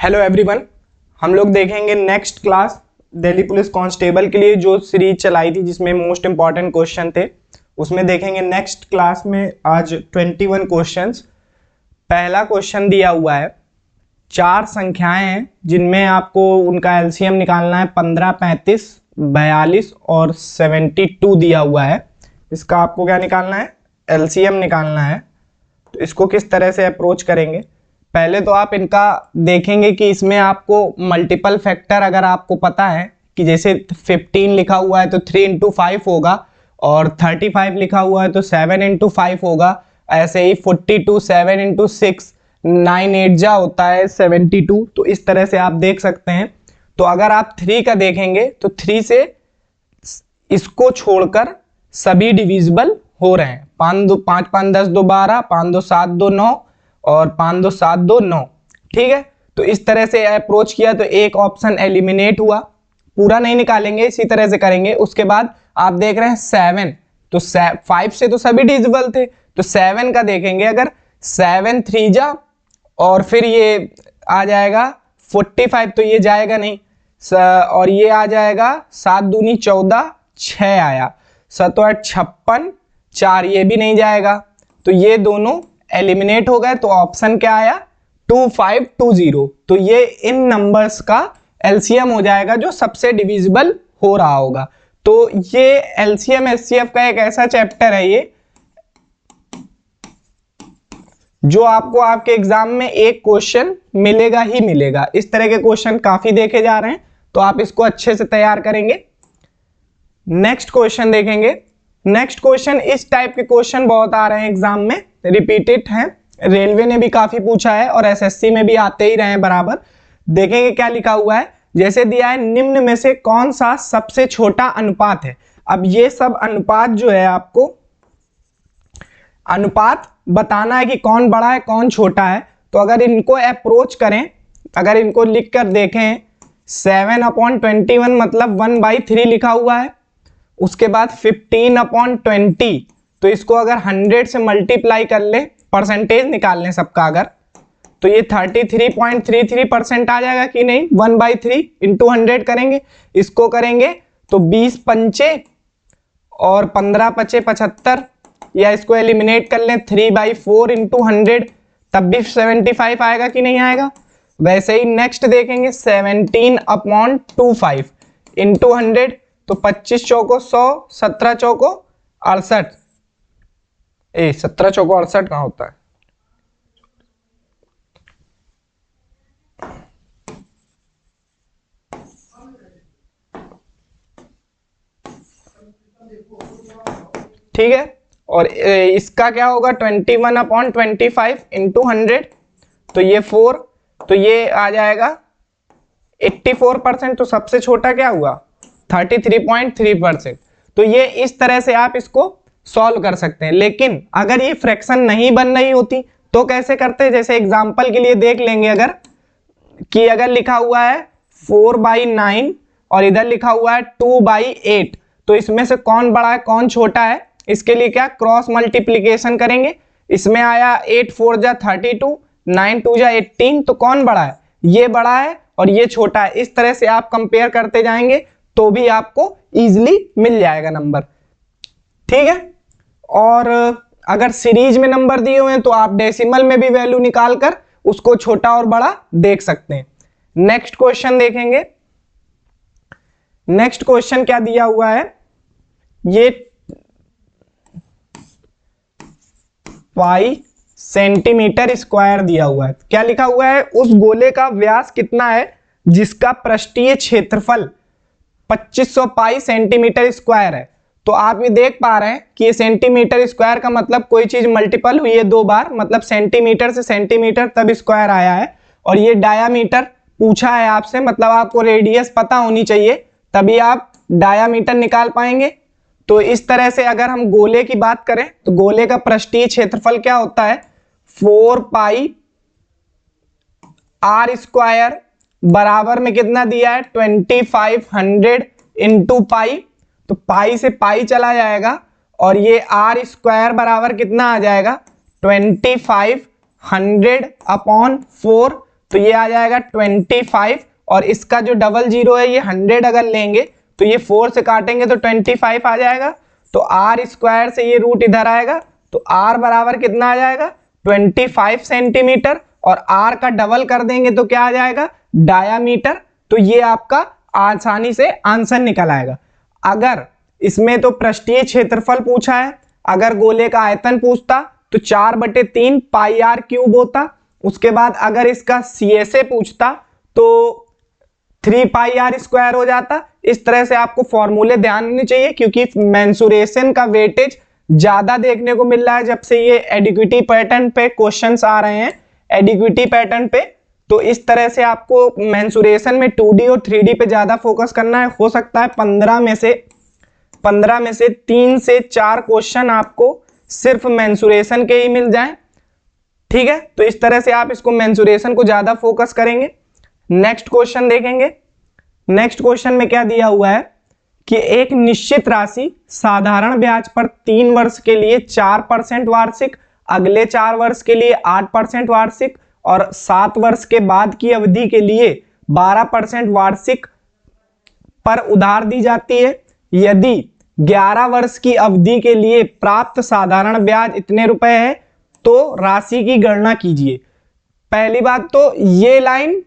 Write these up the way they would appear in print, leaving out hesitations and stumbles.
Hello everyone, हम लोग देखेंगे next class Delhi police constable के लिए जो सीरीज चलाई थी जिसमें मोस्ट इंपॉर्टेंट क्वेश्चन थे, उसमें देखेंगे नेक्स्ट क्लास में आज 21 क्वेश्चंस। पहला क्वेश्चन दिया हुआ है, 4 संख्याएं हैं जिनमें आपको उनका एलसीएम निकालना है। 15, 35, 42 और 72 दिया हुआ है। इसका आपको क्या निकालना है? एलसीएम निकालना है। तो इसको किस तरह से अप्रोच करेंगे? पहले तो आप इनका देखेंगे कि इसमें आपको मल्टीपल फैक्टर अगर आपको पता है कि जैसे 15 लिखा हुआ है तो 3 × 5 होगा, और 35 लिखा हुआ है तो 7 × 5 होगा। ऐसे ही 42 7 × 6 9 8 जा होता है 72। तो इस तरह से आप देख सकते हैं। तो अगर आप 3 का देखेंगे तो 3 से इसको छोड़कर सभी डिविजिबल हो रहे हैं। 5 2 5 5 10 2 12, 5 2 7 2 9 और 5 2 7 2 9। ठीक है, तो इस तरह से अप्रोच किया तो एक ऑप्शन एलिमिनेट हुआ। पूरा नहीं निकालेंगे, इसी तरह से करेंगे। उसके बाद आप देख रहे हैं 7, तो 5 से तो सभी डिविजिबल थे, तो 7 का देखेंगे। अगर 7 3 जा और फिर ये आ जाएगा 45, तो ये जाएगा नहीं। और ये आ जाएगा 7 दूनी 14, 6 आया। 7 8 56, 4 ये भी नहीं जाएगा। तो ये दोनों एलिमिनेट हो गए। तो ऑप्शन क्या आया? 2520। तो ये इन नंबर्स का एलसीएम हो जाएगा जो सबसे डिविजिबल हो रहा होगा। तो ये एलसीएम एचसीएफ का एक ऐसा चैप्टर है ये जो आपको आपके एग्जाम में एक क्वेश्चन मिलेगा ही मिलेगा। इस तरह के क्वेश्चन काफी देखे जा रहे हैं, तो आप इसको अच्छे से तैयार करेंगे। नेक्स्ट क्वेश्चन देखेंगे। नेक्स्ट क्वेश्चन, इस टाइप के क्वेश्चन बहुत आ रहे हैं एग्जाम में, रिपीटेड हैं। रेलवे ने भी काफी पूछा है और एसएससी में भी आते ही रहे हैं बराबर। देखेंगे क्या लिखा हुआ है। जैसे दिया है, निम्न में से कौन सा सबसे छोटा अनुपात है। अब ये सब अनुपात जो है, आपको अनुपात बताना है कि कौन बड़ा है कौन छोटा है। तो अगर इनको अप्रोच करें, अगर इनको लिख कर देखें, 7/21 मतलब 1/3 लिखा हुआ है। उसके बाद 15/20, तो इसको अगर 100 से मल्टीप्लाई कर ले, परसेंटेज निकाल लें सबका अगर, तो ये 33.33% आ जाएगा कि नहीं। 1/3 × 100 करेंगे, इसको करेंगे तो 20 पंचे और 15 पचे 75, या इसको एलिमिनेट कर लें 3/4 × 100, तब भी 75 आएगा कि नहीं आएगा। वैसे ही नेक्स्ट देखेंगे 17/25 × 100, तो 25 चौको 100, 17 चौको 68। 17 चौको 68 कहां होता है? ठीक है, और इसका क्या होगा? 21/25 × 100, तो ये 4, तो ये आ जाएगा 84%। तो सबसे छोटा क्या हुआ? 33.3%। तो ये इस तरह से आप इसको सॉल्व कर सकते हैं। लेकिन अगर ये फ्रैक्शन नहीं बन रही होती तो कैसे करते हैं? जैसे एग्जांपल के लिए देख लेंगे, अगर लिखा हुआ है 4/9 और इधर लिखा हुआ है 2/8, तो इसमें से कौन बड़ा है कौन छोटा है? इसके लिए क्या क्रॉस मल्टीप्लीकेशन करेंगे। इसमें आया 8 4 जा 32, 9 2 जा 18, तो कौन बड़ा है? ये बड़ा है और ये छोटा है। इस तरह से आप कंपेयर करते जाएंगे तो भी आपको इजीली मिल जाएगा नंबर। ठीक है, और अगर सीरीज में नंबर दिए हुए हैं तो आप डेसिमल में भी वैल्यू निकालकर उसको छोटा और बड़ा देख सकते हैं। नेक्स्ट क्वेश्चन देखेंगे। नेक्स्ट क्वेश्चन क्या दिया हुआ है? ये पाई सेंटीमीटर स्क्वायर दिया हुआ है। क्या लिखा हुआ है? उस गोले का व्यास कितना है जिसका पृष्ठीय क्षेत्रफल 2500 पाई सेंटीमीटर स्क्वायर है। तो आप ये देख पा रहे हैं कि ये सेंटीमीटर स्क्वायर का मतलब कोई चीज मल्टीपल हुई है 2 बार, मतलब सेंटीमीटर से सेंटीमीटर तब स्क्वायर आया है। और ये डायामीटर पूछा है आपसे, मतलब आपको रेडियस पता होनी चाहिए तभी आप डायामीटर निकाल पाएंगे। तो इस तरह से अगर हम गोले की बात करें तो गोले का पृष्ठीय क्षेत्रफल क्या होता है? 4πr² बराबर में कितना दिया है? 2500 × पाई। तो पाई से पाई चला जाएगा और ये r² बराबर कितना आ जाएगा? 2500/4। तो ये आ जाएगा 25 और इसका जो डबल जीरो है ये 100 अगर लेंगे तो ये 4 से काटेंगे तो 25 आ जाएगा। तो आर स्क्वायर से ये रूट इधर आएगा तो आर बराबर कितना आ जाएगा 25 सेंटीमीटर और आर का डबल कर देंगे तो क्या आ जाएगा डायामीटर। तो ये आपका आसानी से आंसर निकल आएगा। अगर इसमें तो पृष्ठीय क्षेत्रफल पूछा है, अगर गोले का आयतन पूछता तो 4/3 पाई आर क्यूब होता। उसके बाद अगर इसका CSA पूछता तो 3 पाई आर स्क्वायर हो जाता। इस तरह से आपको फॉर्मूले ध्यान होने चाहिए क्योंकि मेंसुरेशन का वेटेज ज्यादा देखने को मिल रहा है जब से ये एडिक्विटी पैटर्न पे क्वेश्चंस आ रहे हैं, एडिक्विटी पैटर्न पे। तो इस तरह से आपको मेंसुरेशन में 2D और 3D पे ज्यादा फोकस करना है। हो सकता है 15 में से 3 से 4 क्वेश्चन आपको सिर्फ मेंसुरेशन के ही मिल जाएं, ठीक है। तो इस तरह से आप इसको मेंसुरेशन को ज्यादा फोकस करेंगे। नेक्स्ट क्वेश्चन देखेंगे। नेक्स्ट क्वेश्चन में क्या दिया हुआ है कि एक निश्चित राशि साधारण ब्याज पर 3 वर्ष के लिए 4% वार्षिक, अगले 4 वर्ष के लिए 8% वार्षिक और 7 वर्ष के बाद की अवधि के लिए 12% वार्षिक पर उधार दी जाती है। यदि 11 वर्ष की अवधि के लिए प्राप्त साधारण ब्याज इतने रुपए है तो राशि की गणना कीजिए। पहली बात तो ये लाइन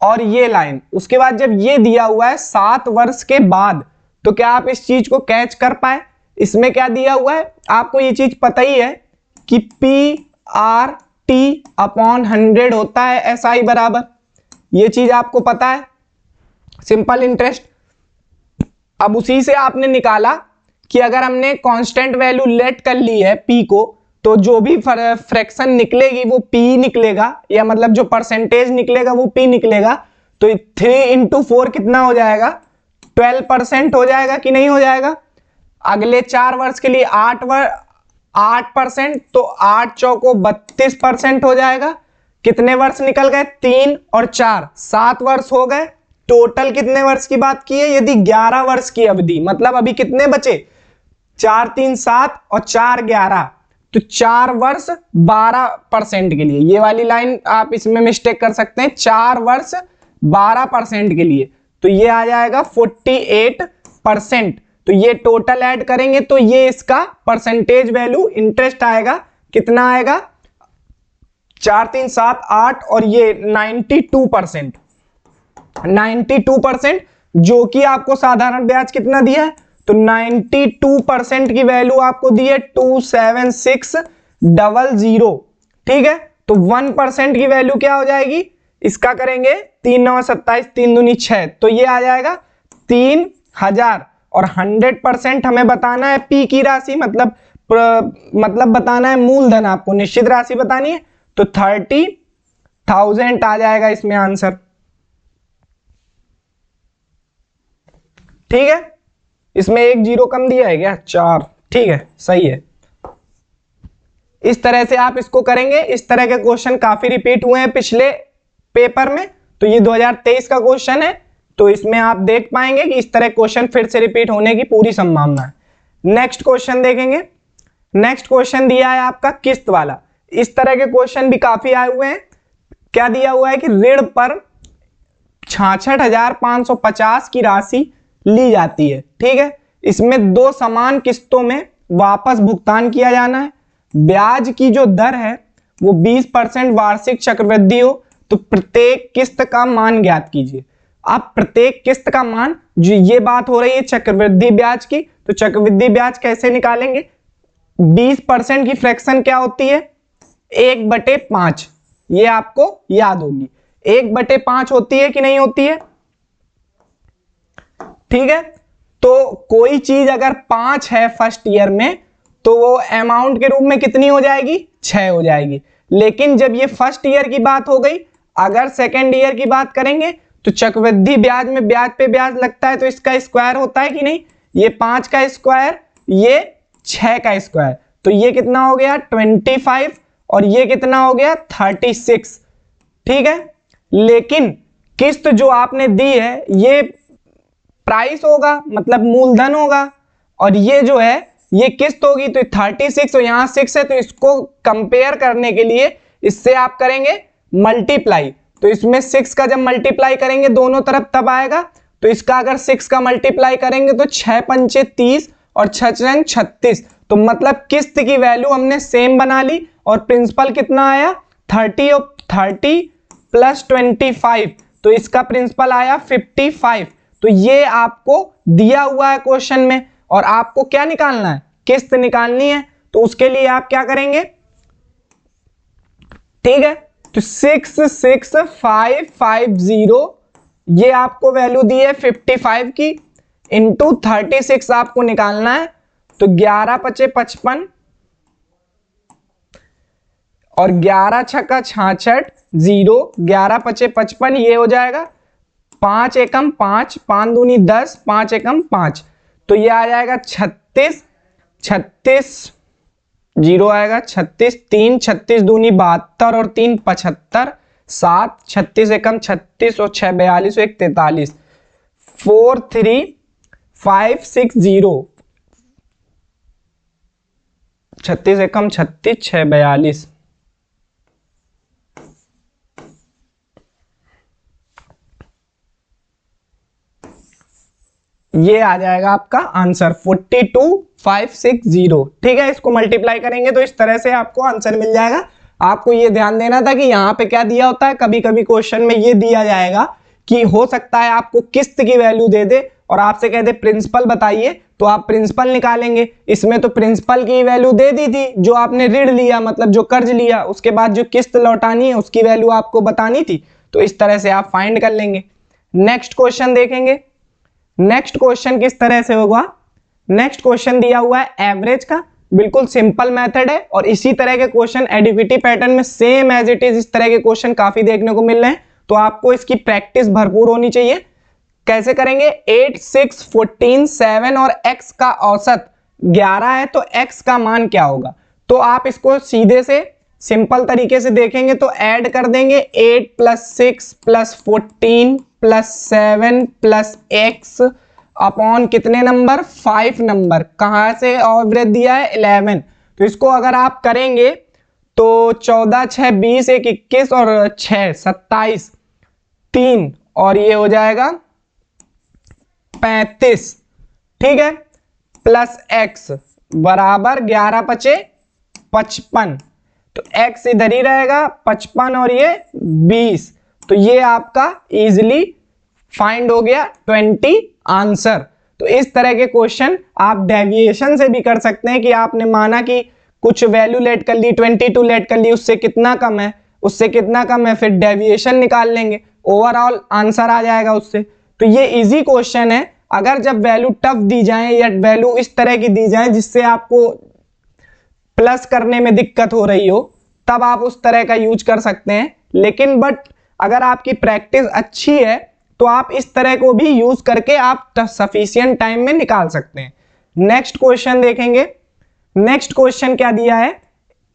और ये लाइन, उसके बाद जब ये दिया हुआ है 7 वर्ष के बाद, तो क्या आप इस चीज को कैच कर पाए? इसमें क्या दिया हुआ है आपको ये चीज पता ही है कि PRT/100 होता है SI बराबर, ये चीज आपको पता है, सिंपल इंटरेस्ट। अब उसी से आपने निकाला कि अगर हमने कांस्टेंट वैल्यू लेट कर ली है P को, तो जो भी फ्रैक्शन निकलेगी वो P निकलेगा, या मतलब जो परसेंटेज निकलेगा वो P निकलेगा। तो 3 × 4 कितना हो जाएगा 12% हो जाएगा कि नहीं हो जाएगा। अगले 4 वर्ष के लिए 8%, तो 8 चौको 32% हो जाएगा। कितने वर्ष निकल गए 3 और 4 7 वर्ष हो गए। टोटल कितने वर्ष की बात की है? यदि 11 वर्ष की अवधि, मतलब अभी कितने बचे 4 3 7 और 4 11, तो 4 वर्ष 12% के लिए। ये वाली लाइन आप इसमें मिस्टेक कर सकते हैं, 4 वर्ष 12% के लिए, तो ये आ जाएगा 48%। तो ये टोटल ऐड करेंगे तो ये इसका परसेंटेज वैल्यू इंटरेस्ट आएगा, कितना आएगा 4 3 7 8 और ये 92%, 92%, जो कि आपको साधारण ब्याज कितना दिया है, तो 92% की वैल्यू आपको दी है 27600, ठीक है। तो 1% की वैल्यू क्या हो जाएगी, इसका करेंगे 3 9 27 3 दूनी 6, तो ये आ जाएगा 3000। और 100% हमें बताना है P की राशि, मतलब बताना है मूलधन, आपको निश्चित राशि बतानी है, तो 30,000 आ जाएगा इसमें आंसर, ठीक है। इसमें एक जीरो कम दिया है क्या 4, ठीक है सही है। इस तरह से आप इसको करेंगे। इस तरह के क्वेश्चन काफी रिपीट हुए हैं पिछले पेपर में, तो ये 2023 का क्वेश्चन है, तो इसमें आप देख पाएंगे कि इस तरह क्वेश्चन फिर से रिपीट होने की पूरी संभावना है। नेक्स्ट क्वेश्चन देखेंगे। नेक्स्ट क्वेश्चन दिया है आपका किस्त वाला। इस तरह के क्वेश्चन भी काफी आए हुए हैं। क्या दिया हुआ है कि ऋण पर 66,550 की राशि ली जाती है, ठीक है। इसमें 2 समान किस्तों में वापस भुगतान किया जाना है। ब्याज की जो दर है वो 20% वार्षिक चक्रवृद्धि हो, तो प्रत्येक किस्त का मान ज्ञात कीजिए। अब प्रत्येक किस्त का मान, जो ये बात हो रही है चक्रवृद्धि ब्याज की, तो चक्रवृद्धि ब्याज कैसे निकालेंगे? 20% की फ्रैक्शन क्या होती है 1/5, ये आपको याद होगी। 1/5 होती है कि नहीं होती है, ठीक है। तो कोई चीज अगर 5 है फर्स्ट ईयर में, तो वो अमाउंट के रूप में कितनी हो जाएगी 6 हो जाएगी। लेकिन जब ये फर्स्ट ईयर की बात हो गई, अगर सेकेंड ईयर की बात करेंगे तो चक्रवृद्धि ब्याज में ब्याज पे ब्याज लगता है, तो इसका स्क्वायर होता है कि नहीं, ये 5 का स्क्वायर, ये 6 का स्क्वायर, तो ये कितना हो गया 25 और ये कितना हो गया 36, ठीक है। लेकिन किस्त जो आपने दी है ये प्राइस होगा, मतलब मूलधन होगा, और ये जो है ये किस्त होगी, तो 36 और यहाँ 6 है, तो इसको कंपेयर करने के लिए इससे आप करेंगे मल्टीप्लाई, तो इसमें 6 का जब मल्टीप्लाई करेंगे दोनों तरफ तब आएगा। तो इसका अगर 6 का मल्टीप्लाई करेंगे तो 6 पंचे 30 और 6 36, तो मतलब किस्त की वैल्यू हमने सेम बना ली और प्रिंसिपल कितना आया 30 और 30 प्लस 25, तो इसका प्रिंसिपल आया 55। तो ये आपको दिया हुआ है क्वेश्चन में और आपको क्या निकालना है, किस्त निकालनी है। तो उसके लिए आप क्या करेंगे, ठीक है, तो 66550 ये आपको वैल्यू दी है 55 की, इंटू 36 आपको निकालना है। तो 11 पचे 55 और 11 छक्का 66, 0, 11 पचे 55, ये हो जाएगा 5 एकम 5, 5 दूनी 10, 5 एकम 5, तो ये आ जाएगा 36, 36 0 आएगा 36, 3 36 दूनी 72 और 3 75, 7 36 एकम 36 और 6 42 1 43, 4 3 5 6 0, 36 एकम 36 6 42, ये आ जाएगा आपका आंसर 42560। ठीक है, इसको मल्टीप्लाई करेंगे तो इस तरह से आपको आंसर मिल जाएगा। आपको ये ध्यान देना था कि यहाँ पे क्या दिया होता है, कभी कभी क्वेश्चन में ये दिया जाएगा कि हो सकता है आपको किस्त की वैल्यू दे दे और आपसे कह दे प्रिंसिपल बताइए, तो आप प्रिंसिपल निकालेंगे। इसमें तो प्रिंसिपल की वैल्यू दे दी थी, जो आपने ऋण लिया मतलब जो कर्ज लिया, उसके बाद जो किस्त लौटानी है उसकी वैल्यू आपको बतानी थी, तो इस तरह से आप फाइंड कर लेंगे। नेक्स्ट क्वेश्चन देखेंगे। नेक्स्ट क्वेश्चन किस तरह से होगा, नेक्स्ट क्वेश्चन दिया हुआ है एवरेज का, बिल्कुल सिंपल मेथड है और इसी तरह के क्वेश्चन एडीक्विटी पैटर्न में सेम एज इट इज इस तरह के क्वेश्चन काफी देखने को मिल रहे हैं, तो आपको इसकी प्रैक्टिस भरपूर होनी चाहिए। कैसे करेंगे, 8 6 14 7 और x का औसत 11 है तो x का मान क्या होगा। तो आप इसको सीधे से सिंपल तरीके से देखेंगे तो ऐड कर देंगे 8 + 6 + 14 + 7 + x अपॉन कितने नंबर 5 नंबर, कहां से एवरेज दिया है 11, तो इसको अगर आप करेंगे तो 14 6 20 1 21 और 6 27 3 और ये हो जाएगा 35, ठीक है, प्लस x बराबर 11 पचे 55, तो x इधर ही रहेगा 55 और ये 20, तो ये आपका इजीली फाइंड हो गया 20 आंसर। तो इस तरह के क्वेश्चन आप डेविएशन से भी कर सकते हैं कि आपने माना कि कुछ वैल्यू लेट कर ली 22 लेट कर ली, उससे कितना कम है, उससे कितना कम है, फिर डेविएशन निकाल लेंगे, ओवरऑल आंसर आ जाएगा उससे। तो ये इजी क्वेश्चन है। अगर जब वैल्यू टफ दी जाए या वैल्यू इस तरह की दी जाए जिससे आपको प्लस करने में दिक्कत हो रही हो, तब आप उस तरह का यूज कर सकते हैं। लेकिन बट अगर आपकी प्रैक्टिस अच्छी है तो आप इस तरह को भी यूज करके आप सफिशिएंट टाइम में निकाल सकते हैं। नेक्स्ट क्वेश्चन देखेंगे। नेक्स्ट क्वेश्चन क्या दिया है,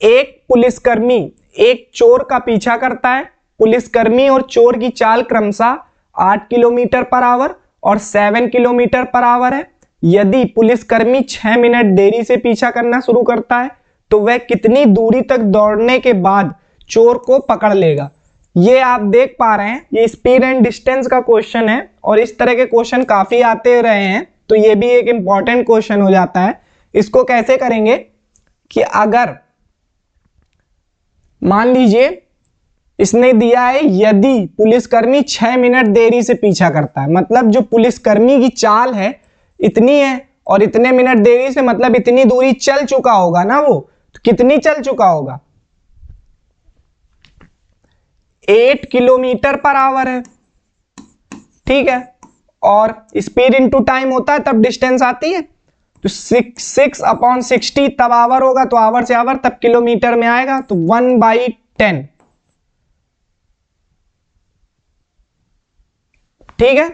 एक पुलिसकर्मी एक चोर का पीछा करता है। पुलिसकर्मी और चोर की चाल क्रमशः 8 किलोमीटर पर आवर और 7 किलोमीटर पर आवर है। यदि पुलिसकर्मी 6 मिनट देरी से पीछा करना शुरू करता है तो वह कितनी दूरी तक दौड़ने के बाद चोर को पकड़ लेगा। ये आप देख पा रहे हैं, ये स्पीड एंड डिस्टेंस का क्वेश्चन है और इस तरह के क्वेश्चन काफी आते रहे हैं, तो ये भी एक इंपॉर्टेंट क्वेश्चन हो जाता है। इसको कैसे करेंगे कि अगर मान लीजिए इसने दिया है यदि पुलिसकर्मी 6 मिनट देरी से पीछा करता है, मतलब जो पुलिसकर्मी की चाल है इतनी है और इतने मिनट देरी से मतलब इतनी दूरी चल चुका होगा ना, वो तो कितनी चल चुका होगा, 8 किलोमीटर पर आवर है, ठीक है, और स्पीड इनटू टाइम होता है तब डिस्टेंस आती है, तो 6/60 तब आवर होगा, तो आवर से आवर तब किलोमीटर में आएगा, तो 1/10, ठीक है,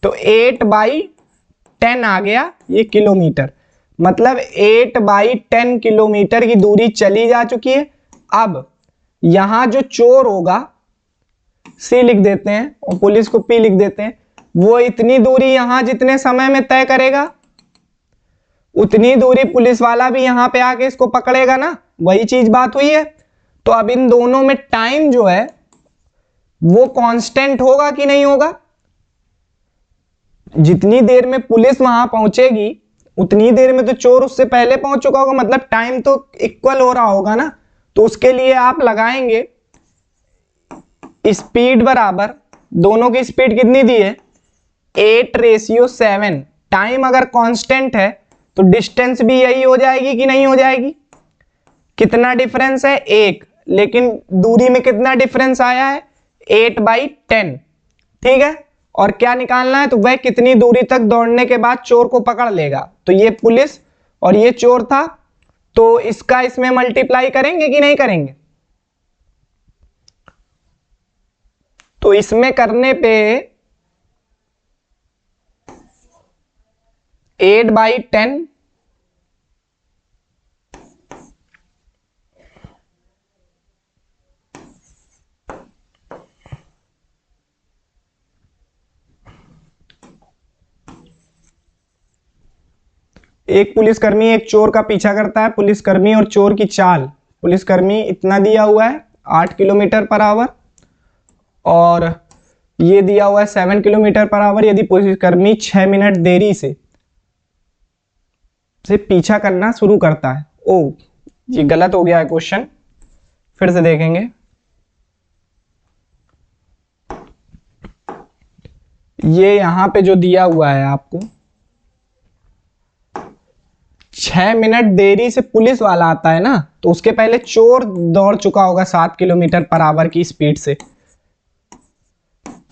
तो 8/10 आ गया ये किलोमीटर, मतलब 8/10 किलोमीटर की दूरी चली जा चुकी है। अब यहां जो चोर होगा C लिख देते हैं और पुलिस को P लिख देते हैं, वो इतनी दूरी यहां जितने समय में तय करेगा उतनी दूरी पुलिस वाला भी यहां पे आके इसको पकड़ेगा ना, वही चीज बात हुई है। तो अब इन दोनों में टाइम जो है वो कांस्टेंट होगा कि नहीं होगा? जितनी देर में पुलिस वहां पहुंचेगी उतनी देर में तो चोर उससे पहले पहुंच चुका होगा, मतलब टाइम तो इक्वल हो रहा होगा ना। तो उसके लिए आप लगाएंगे स्पीड बराबर, दोनों की स्पीड कितनी दी है 8:7। टाइम अगर कांस्टेंट है तो डिस्टेंस भी यही हो जाएगी कि नहीं हो जाएगी? कितना डिफरेंस है 1, लेकिन दूरी में कितना डिफरेंस आया है 8/10। ठीक है, और क्या निकालना है? तो वह कितनी दूरी तक दौड़ने के बाद चोर को पकड़ लेगा। तो ये पुलिस और ये चोर था, तो इसका इसमें मल्टीप्लाई करेंगे कि नहीं करेंगे? तो इसमें करने पे 8/10 एक पुलिसकर्मी एक चोर का पीछा करता है। पुलिसकर्मी और चोर की चाल, पुलिसकर्मी इतना दिया हुआ है 8 किलोमीटर पर आवर और ये दिया हुआ है 7 किलोमीटर पर आवर। यदि पुलिसकर्मी 6 मिनट देरी से पीछा करना शुरू करता है। ओ, ये गलत हो गया है क्वेश्चन, फिर से देखेंगे। ये यहां पे जो दिया हुआ है आपको 6 मिनट देरी से पुलिस वाला आता है ना, तो उसके पहले चोर दौड़ चुका होगा 7 किलोमीटर पर आवर की स्पीड से,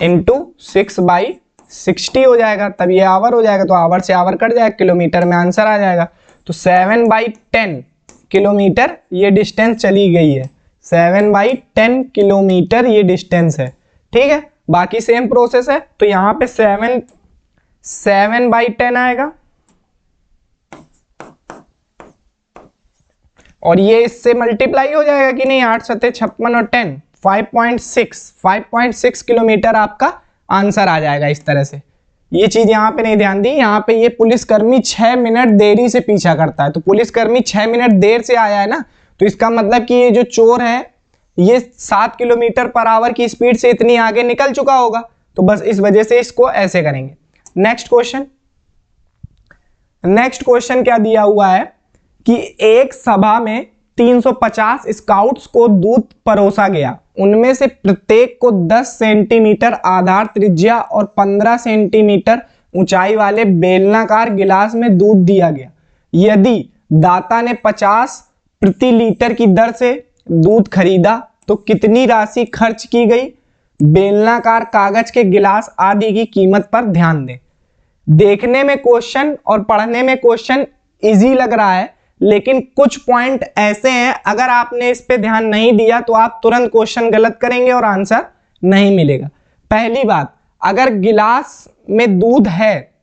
इंटू 6/60 हो जाएगा, तब ये आवर हो जाएगा। तो आवर से आवर कट जाएगा, किलोमीटर में आंसर आ जाएगा। तो 7/10 किलोमीटर ये डिस्टेंस चली गई है। 7/10 किलोमीटर ये डिस्टेंस है। ठीक है, बाकी सेम प्रोसेस है। तो यहां पे 7/10 आएगा और ये इससे मल्टीप्लाई हो जाएगा कि नहीं, 8 7 56 और 10 5.6 किलोमीटर आपका आंसर आ जाएगा इस तरह से। ये चीज यहाँ पे नहीं ध्यान दी, यहाँ पे ये पुलिसकर्मी 6 मिनट देरी से पीछा करता है। तो पुलिसकर्मी 6 मिनट देर से आया है ना, तो इसका मतलब कि ये जो चोर है ये 7 किलोमीटर पर आवर की स्पीड से इतनी आगे निकल चुका होगा। तो बस इस वजह से इसको ऐसे करेंगे। नेक्स्ट क्वेश्चन क्या दिया हुआ है कि एक सभा में 350 स्काउट्स को दूध परोसा गया। उनमें से प्रत्येक को 10 सेंटीमीटर आधार त्रिज्या और 15 सेंटीमीटर ऊंचाई वाले बेलनाकार गिलास में दूध दिया गया। यदि दाता ने 50 प्रति लीटर की दर से दूध खरीदा तो कितनी राशि खर्च की गई? बेलनाकार कागज के गिलास आदि की कीमत पर ध्यान दें। देखने में क्वेश्चन और पढ़ने में क्वेश्चन इजी लग रहा है, लेकिन कुछ पॉइंट ऐसे हैं अगर आपने इस पे ध्यान नहीं दिया तो आप तुरंत क्वेश्चन गलत करेंगे और आंसर नहीं मिलेगा। पहली बात, अगर गिलास में दूध है,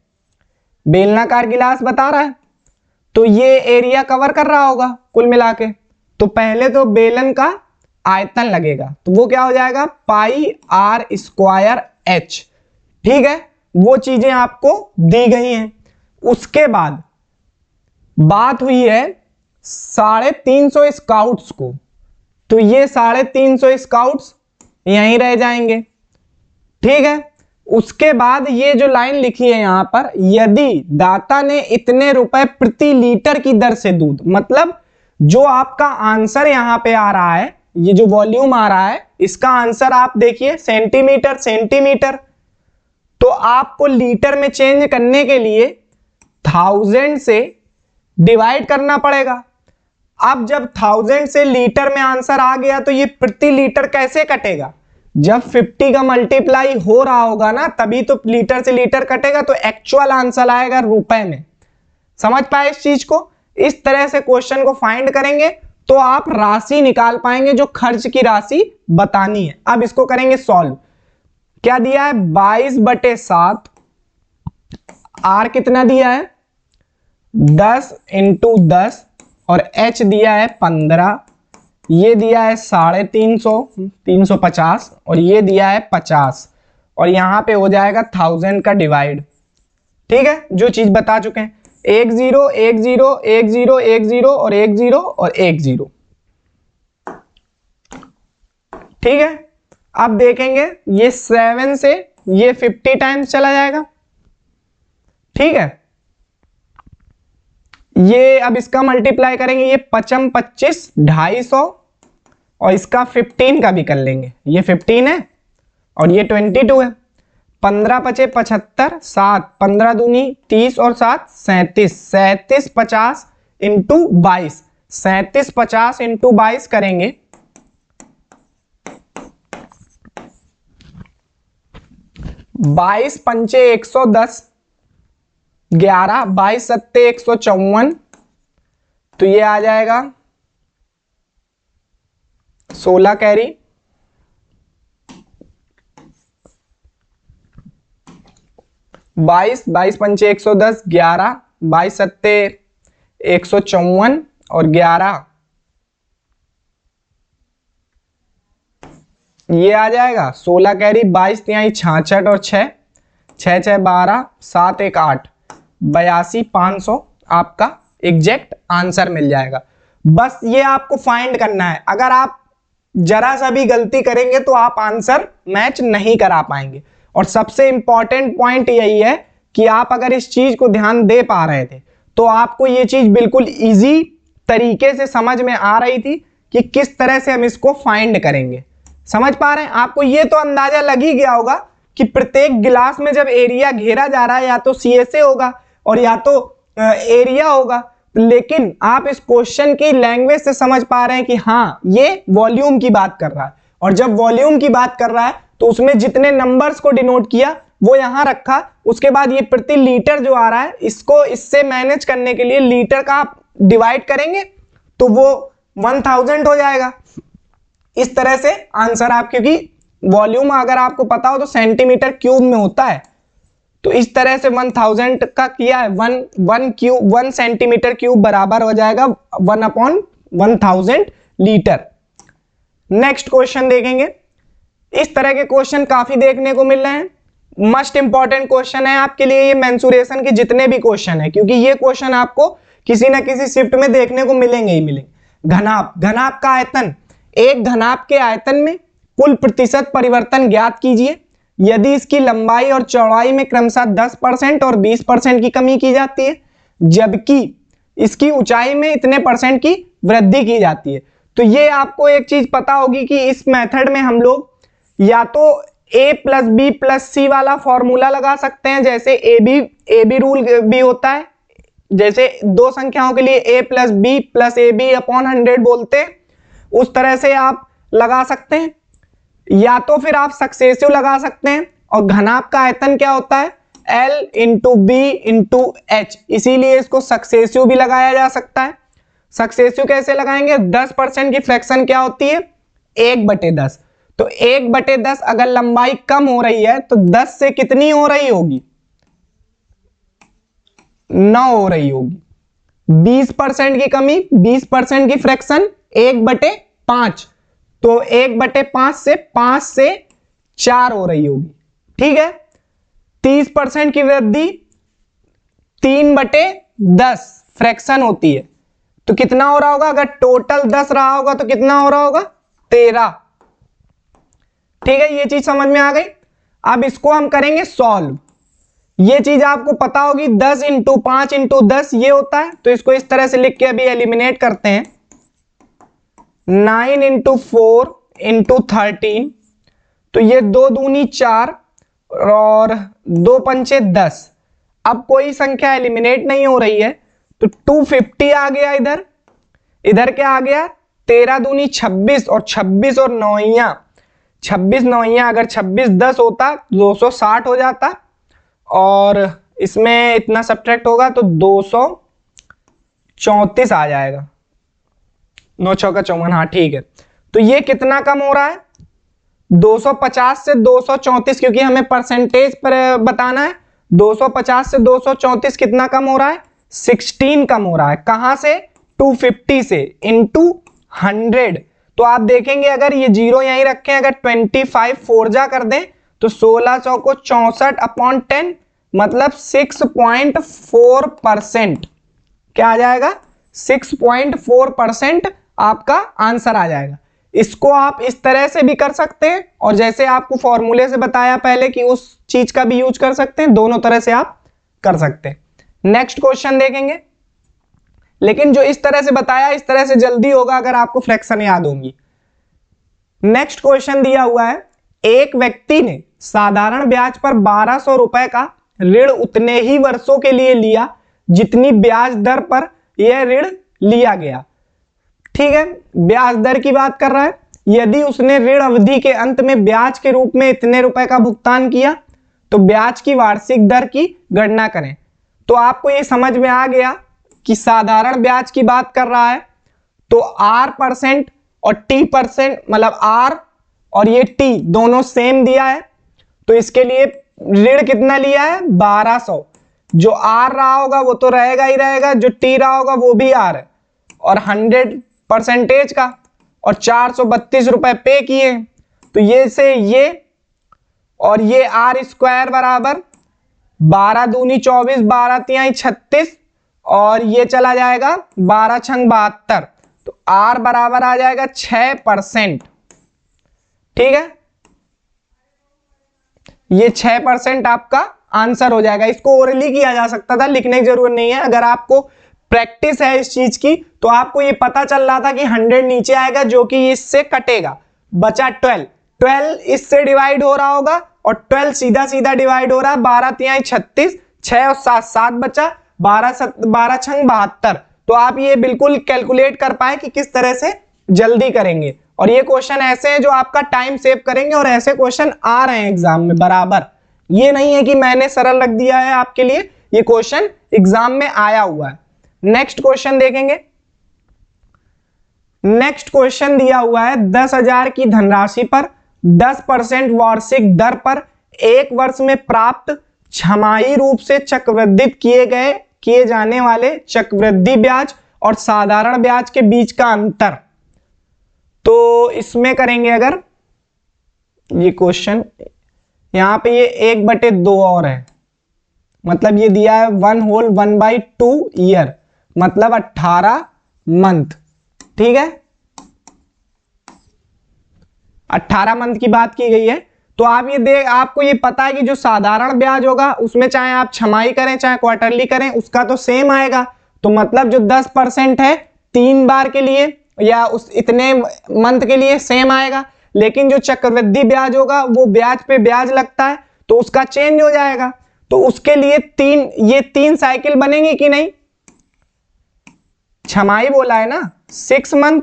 बेलनाकार गिलास बता रहा है, तो ये एरिया कवर कर रहा होगा कुल मिला के। तो पहले तो बेलन का आयतन लगेगा, तो वो क्या हो जाएगा πr²h। ठीक है, वो चीजें आपको दी गई हैं। उसके बाद बात हुई है 350 स्काउट्स को, तो ये 350 स्काउट्स यहीं रह जाएंगे। ठीक है, उसके बाद ये जो लाइन लिखी है यहां पर, यदि दाता ने इतने रुपए प्रति लीटर की दर से दूध, मतलब जो आपका आंसर यहां पे आ रहा है, ये जो वॉल्यूम आ रहा है, इसका आंसर आप देखिए सेंटीमीटर। तो आपको लीटर में चेंज करने के लिए 1000 से डिवाइड करना पड़ेगा। अब जब 1000 से लीटर में आंसर आ गया तो ये प्रति लीटर कैसे कटेगा? जब 50 का मल्टीप्लाई हो रहा होगा ना, तभी तो लीटर से लीटर कटेगा, तो एक्चुअल आंसर आएगा रुपए में। समझ पाए इस चीज को? इस तरह से क्वेश्चन को फाइंड करेंगे तो आप राशि निकाल पाएंगे, जो खर्च की राशि बतानी है। अब इसको करेंगे सॉल्व। क्या दिया है 22/7, आर कितना दिया है 10 × 10 और h दिया है 15, ये दिया है 350 और ये दिया है 50 और यहां पे हो जाएगा 1000 का डिवाइड। ठीक है, जो चीज बता चुके हैं 1 0 1 0 1 0 1 0 और 1 0 और 1 0। ठीक है, अब देखेंगे ये 7 से ये 50 टाइम्स चला जाएगा, ठीक है। ये अब इसका मल्टीप्लाई करेंगे, ये 55 25 250 और इसका 15 का भी कर लेंगे, ये 15 है और ये 22 है। 15 पचे 75, 7 15 दूनी 30 और 7 37, 37 50 इंटू 22, 37 50 इंटू 22 करेंगे, 22 पंचे 110, 11 22 सत्ते 154, तो ये आ जाएगा 16 कैरी, 22 पंचे 110, 11 22 सत्ते 154 और 11 ये आ जाएगा 16 कैरी, 22 तिहाई 66 और 6 6 6 12 7 1 8 82 500 आपका एग्जैक्ट आंसर मिल जाएगा। बस ये आपको फाइंड करना है, अगर आप जरा सा भी गलती करेंगे तो आप आंसर मैच नहीं करा पाएंगे। और सबसे इंपॉर्टेंट पॉइंट यही है कि आप अगर इस चीज को ध्यान दे पा रहे थे तो आपको ये चीज बिल्कुल इजी तरीके से समझ में आ रही थी कि किस तरह से हम इसको फाइंड करेंगे। समझ पा रहे हैं? आपको ये तो अंदाजा लग ही गया होगा कि प्रत्येक गिलास में जब एरिया घेरा जा रहा है या तो CSA होगा और या तो एरिया होगा, लेकिन आप इस क्वेश्चन की लैंग्वेज से समझ पा रहे हैं कि हाँ ये वॉल्यूम की बात कर रहा है। और जब वॉल्यूम की बात कर रहा है तो उसमें जितने नंबर्स को डिनोट किया वो यहां रखा, उसके बाद ये प्रति लीटर जो आ रहा है इसको इससे मैनेज करने के लिए लीटर का आप डिवाइड करेंगे तो वो 1000 हो जाएगा। इस तरह से आंसर आप, क्योंकि वॉल्यूम अगर आपको पता हो तो सेंटीमीटर क्यूब में होता है, तो इस तरह से 1000 का किया है, 1 सेंटीमीटर क्यूब बराबर हो जाएगा 1/1000 लीटर। नेक्स्ट क्वेश्चन देखेंगे। इस तरह के क्वेश्चन काफी देखने को मिल रहे हैं, मस्ट इंपॉर्टेंट क्वेश्चन है आपके लिए ये मेंसुरेशन के जितने भी क्वेश्चन है, क्योंकि ये क्वेश्चन आपको किसी ना किसी शिफ्ट में देखने को मिलेंगे ही मिलेंगे। घनाभ, घनाभ का आयतन, एक घनाभ के आयतन में कुल प्रतिशत परिवर्तन ज्ञात कीजिए यदि इसकी लंबाई और चौड़ाई में क्रमशः 10% और 20% की कमी की जाती है, जबकि इसकी ऊंचाई में इतने % की वृद्धि की जाती है। तो ये आपको एक चीज पता होगी कि इस मेथड में हम लोग या तो a + b + c वाला फॉर्मूला लगा सकते हैं, जैसे ए बी रूल भी होता है, जैसे दो संख्याओं के लिए a + b + ab/100 बोलते हैं, उस तरह से आप लगा सकते हैं, या तो फिर आप सक्सेसिव लगा सकते हैं। और घनाभ का आयतन क्या होता है? L × B × H, इसीलिए इसको सक्सेसिव भी लगाया जा सकता है। सक्सेसिव कैसे लगाएंगे? 10% की फ्रैक्शन क्या होती है? 1/10। तो 1/10 अगर लंबाई कम हो रही है तो 10 से कितनी हो रही होगी? 9 हो रही होगी। 20% की कमी, 20% की फ्रैक्शन 1/5, तो 1/5 से 5 से 4 हो रही होगी, ठीक है। 30% की वृद्धि 3/10 फ्रैक्शन होती है, तो कितना हो रहा होगा? अगर टोटल 10 रहा होगा तो कितना हो रहा होगा? 13, ठीक है। ये चीज समझ में आ गई। अब इसको हम करेंगे सॉल्व। ये चीज आपको पता होगी, 10 × 5 × 10 ये होता है, तो इसको इस तरह से लिख के अभी एलिमिनेट करते हैं। 9 × 4 × 13, तो ये 2 दूनी 4 और 2 पंचे 10। अब कोई संख्या एलिमिनेट नहीं हो रही है तो 250 आ गया इधर। इधर क्या आ गया? 13 दूनी 26 और 26 और 9 26 9 अगर 26 10 होता 260 हो जाता, और इसमें इतना सब्ट्रैक्ट होगा तो 234 आ जाएगा। 9 चौका 54, हाँ ठीक है। तो ये कितना कम हो रहा है? 250 से 234, क्योंकि हमें परसेंटेज पर बताना है। 250 से 234 कितना कम हो रहा है? 16 कम हो रहा है। कहां से? 250 से इंटू 100। तो आप देखेंगे अगर ये जीरो यहीं रखें, अगर 25 4 जा कर दें तो 16 चौको 64/10, मतलब 6.4%। क्या आ जाएगा? 6.4% आपका आंसर आ जाएगा। इसको आप इस तरह से भी कर सकते हैं और जैसे आपको फॉर्मूले से बताया पहले कि उस चीज का भी यूज कर सकते हैं, दोनों तरह से आप कर सकते हैं। नेक्स्ट क्वेश्चन देखेंगे, लेकिन जो इस तरह से बताया इस तरह से जल्दी होगा अगर आपको फ्रैक्शन याद होंगी। नेक्स्ट क्वेश्चन दिया हुआ है, एक व्यक्ति ने साधारण ब्याज पर 1200 रुपए का ऋण उतने ही वर्षों के लिए लिया जितनी ब्याज दर पर यह ऋण लिया गया। ठीक है, ब्याज दर की बात कर रहा है। यदि उसने ऋण अवधि के अंत में ब्याज के रूप में इतने रुपए का भुगतान किया तो ब्याज की वार्षिक दर की गणना करें। तो आपको ये समझ में आ गया कि साधारण ब्याज की बात कर रहा है तो R% और T%, मतलब R और ये T दोनों सेम दिया है, तो इसके लिए ऋण कितना लिया है 1200। जो R रहा होगा वो तो रहेगा ही रहेगा, जो T रहा होगा वो भी R है, और 100% का, और 432 रुपए पे किए। तो ये से ये और ये R² बराबर 12 दूनी 24, 12 तिहाई 36, और ये चला जाएगा 12 छंग 72, तो R बराबर आ जाएगा 6%। ठीक है, ये 6% आपका आंसर हो जाएगा। इसको ओरली किया जा सकता था, लिखने की जरूरत नहीं है। अगर आपको प्रैक्टिस है इस चीज की तो आपको ये पता चल रहा था कि 100 नीचे आएगा जो कि इससे कटेगा, बचा 12 इससे डिवाइड हो रहा होगा और 12 सीधा सीधा डिवाइड हो रहा है, 12 तिहाई 36, 6 और 7 7 बचा, 12 छंग 72। तो आप ये बिल्कुल कैलकुलेट कर पाए कि किस तरह से जल्दी करेंगे, और ये क्वेश्चन ऐसे हैं जो आपका टाइम सेव करेंगे, और ऐसे क्वेश्चन आ रहे हैं एग्जाम में बराबर। ये नहीं है कि मैंने सरल रख दिया है आपके लिए, ये क्वेश्चन एग्जाम में आया हुआ है। नेक्स्ट क्वेश्चन देखेंगे। नेक्स्ट क्वेश्चन दिया हुआ है 10,000 की धनराशि पर 10% वार्षिक दर पर एक वर्ष में प्राप्त छमाही रूप से चक्रवृद्धित किए जाने वाले चक्रवृद्धि ब्याज और साधारण ब्याज के बीच का अंतर। तो इसमें करेंगे अगर ये क्वेश्चन, यहां पे ये 1/2 और है, मतलब ये दिया है 1/2 ईयर, मतलब 18 मंथ। ठीक है, 18 मंथ की बात की गई है। तो आप ये आपको ये पता है कि जो साधारण ब्याज होगा उसमें चाहे आप छमाही करें चाहे क्वार्टरली करें उसका तो सेम आएगा। तो मतलब जो 10% है 3 बार के लिए या उस इतने मंथ के लिए सेम आएगा, लेकिन जो चक्रवृद्धि ब्याज होगा वो ब्याज पे ब्याज लगता है तो उसका चेंज हो जाएगा। तो उसके लिए ये 3 साइकिल बनेंगे कि नहीं, छमाही बोला है ना, 6 मंथ